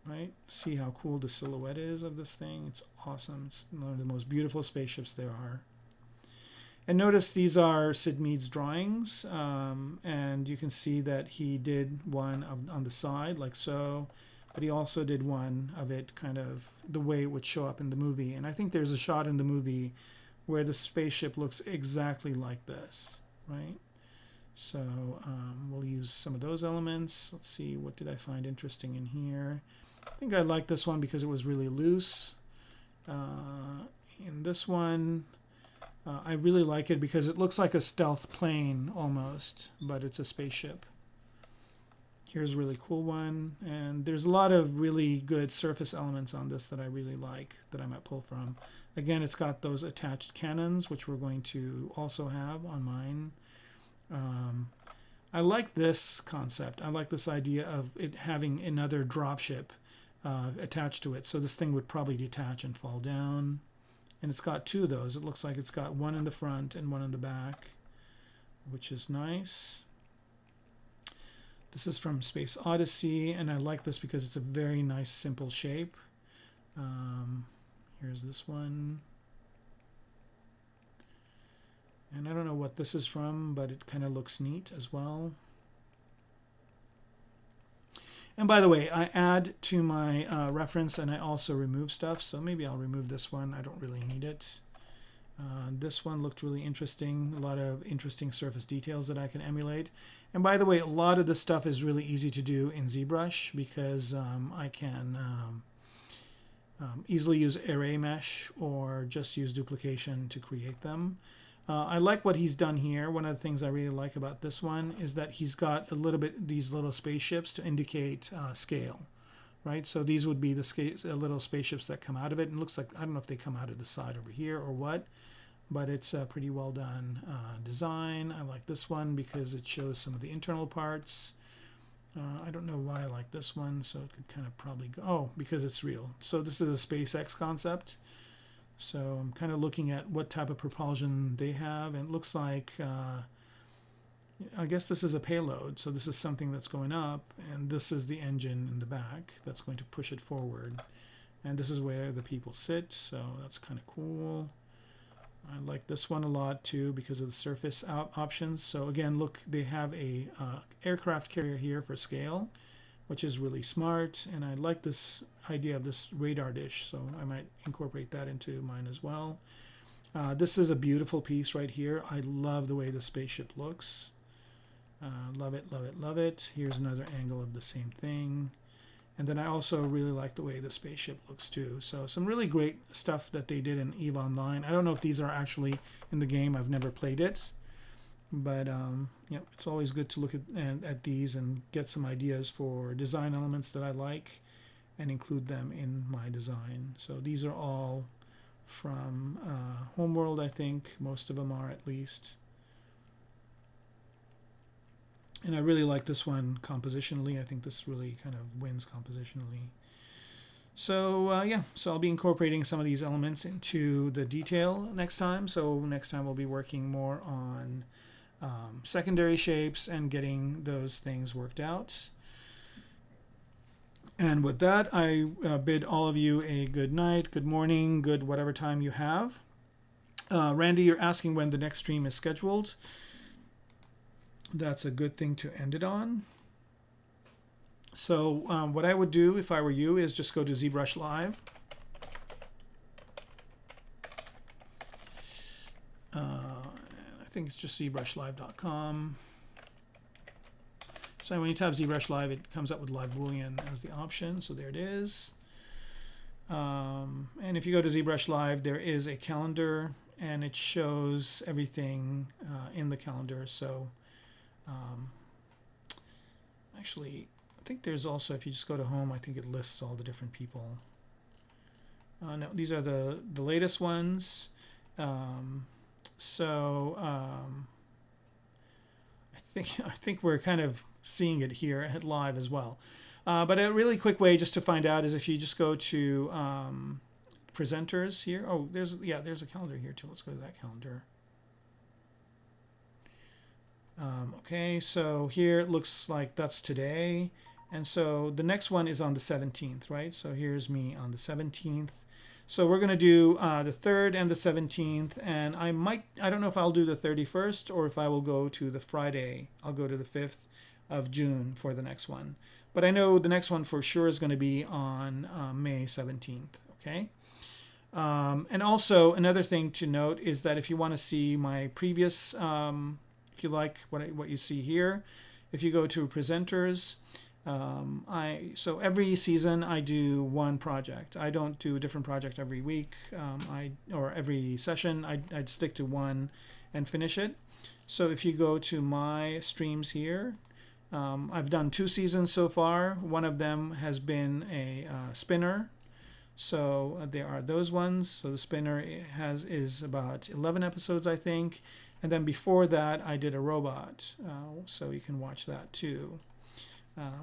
Right? See how cool the silhouette is of this thing. It's awesome. It's one of the most beautiful spaceships there are. And notice these are Sid Mead's drawings, and you can see that he did one on the side like so, but he also did one of it kind of the way it would show up in the movie. And I think there's a shot in the movie where the spaceship looks exactly like this, right? So we'll use some of those elements. Let's see, what did I find interesting in here? I think I like this one because it was really loose. In this one, I really like it because it looks like a stealth plane almost, but it's a spaceship. Here's a really cool one, and there's a lot of really good surface elements on this that I really like that I might pull from. Again, it's got those attached cannons, which we're going to also have on mine. I like this concept. I like this idea of it having another dropship attached to it. So this thing would probably detach and fall down. And it's got two of those. It looks like it's got one in the front and one in the back, which is nice. This is from Space Odyssey, and I like this because it's a very nice, simple shape. Here's this one. And I don't know what this is from, but it kind of looks neat as well. And by the way, I add to my reference and I also remove stuff. So maybe I'll remove this one. I don't really need it. This one looked really interesting. A lot of interesting surface details that I can emulate. And by the way, a lot of this stuff is really easy to do in ZBrush because I can easily use array mesh or just use duplication to create them. I like what he's done here. One of the things I really like about this one is that he's got a little bit these little spaceships to indicate scale, right? So these would be the little spaceships that come out of it. And it looks like, I don't know if they come out of the side over here or what, but it's a pretty well done design. I like this one because it shows some of the internal parts. I don't know why I like this one, so it could kind of probably go, oh, because it's real. So this is a SpaceX concept. So I'm kind of looking at what type of propulsion they have, and it looks like, I guess this is a payload. So this is something that's going up, and this is the engine in the back that's going to push it forward. And this is where the people sit, so that's kind of cool. I like this one a lot too because of the surface options. So again, look, they have a aircraft carrier here for scale, which is really smart, and I like this idea of this radar dish, so I might incorporate that into mine as well. This is a beautiful piece right here. I love the way the spaceship looks. Love it, love it, love it. Here's another angle of the same thing. And then I also really like the way the spaceship looks too. So some really great stuff that they did in EVE Online. I don't know if these are actually in the game. I've never played it. But yeah, it's always good to look at these and get some ideas for design elements that I like and include them in my design. So these are all from Homeworld, I think. Most of them are, at least. And I really like this one compositionally. I think this really kind of wins compositionally. So yeah, so I'll be incorporating some of these elements into the detail next time. So next time we'll be working more on secondary shapes and getting those things worked out. And with that, I bid all of you a good night, good morning, good whatever time you have. Randy, you're asking when the next stream is scheduled. That's a good thing to end it on. So what I would do if I were you is just go to ZBrush Live. I think it's just ZBrushLive.com. So when you type ZBrush Live, it comes up with Live Boolean as the option. So there it is. And if you go to ZBrush Live, there is a calendar, and it shows everything in the calendar. So actually, I think there's also, if you just go to home, I think it lists all the different people. No, these are the latest ones. I I think we're kind of seeing it here at live as well. But a really quick way just to find out is if you just go to presenters here. Oh, there's a calendar here too. Let's go to that calendar. Okay, so here it looks like that's today. And so the next one is on the 17th, right? So here's me on the 17th. So we're going to do the 3rd and the 17th. And I don't know if I'll do the 31st or if I will go to the Friday. I'll go to the 5th of June for the next one. But I know the next one for sure is going to be on May 17th, okay? And also another thing to note is that if you want to see my previous, if you like what you see here, if you go to presenters, so every season I do one project. I don't do a different project every week or every session. I'd stick to one and finish it. So if you go to my streams here, I've done 2 seasons so far. One of them has been a spinner. So there are those ones. So the spinner is about 11 episodes, I think. And then before that, I did a robot. So you can watch that too,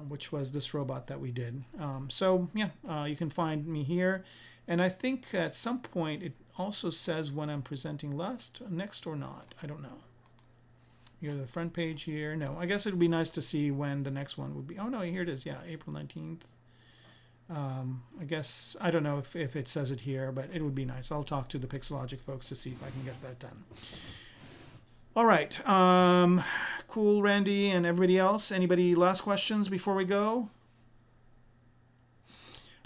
which was this robot that we did. So yeah, you can find me here. And I think at some point it also says when I'm presenting next or not. I don't know. You go to the front page here. No, I guess it would be nice to see when the next one would be. Oh no, here it is. Yeah, April 19th. I guess, I don't know if it says it here, but it would be nice. I'll talk to the Pixologic folks to see if I can get that done. All right. Cool, Randy and everybody else. Anybody last questions before we go?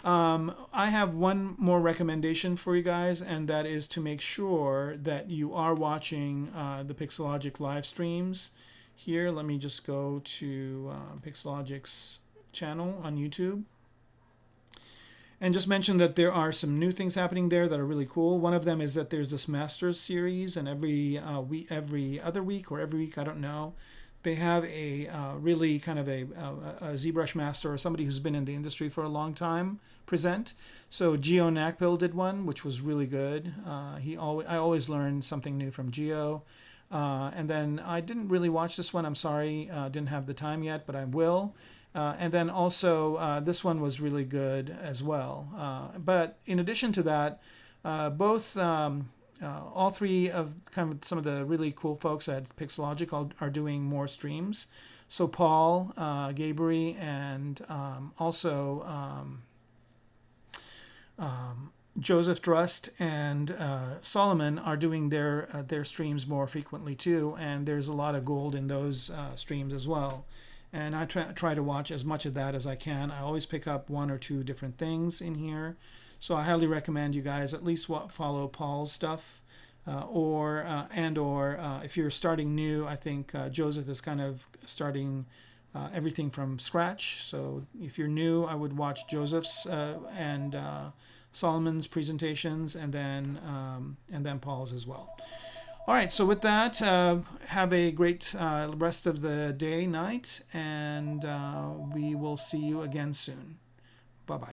I have one more recommendation for you guys, and that is to make sure that you are watching the Pixologic live streams. Here, let me just go to Pixologic's channel on YouTube. And just mention that there are some new things happening there that are really cool. One of them is that there's this Masters series, and every other week or every week, I don't know, they have a really kind of a ZBrush master or somebody who's been in the industry for a long time present. So Gio Nakpil did one, which was really good. I always learn something new from Gio. And then I didn't really watch this one. I'm sorry, didn't have the time yet, but I will. And then also this one was really good as well. But in addition to that, all 3 of kind of some of the really cool folks at Pixologic are doing more streams. So Paul, Gabri, and also Joseph Drust and Solomon are doing their streams more frequently too. And there's a lot of gold in those streams as well. And I try to watch as much of that as I can. I always pick up 1 or 2 different things in here. So I highly recommend you guys at least follow Paul's stuff. Or if you're starting new, I think Joseph is kind of starting everything from scratch. So if you're new, I would watch Joseph's and Solomon's presentations, and then Paul's as well. All right, so with that, have a great rest of the day, night, and we will see you again soon. Bye-bye.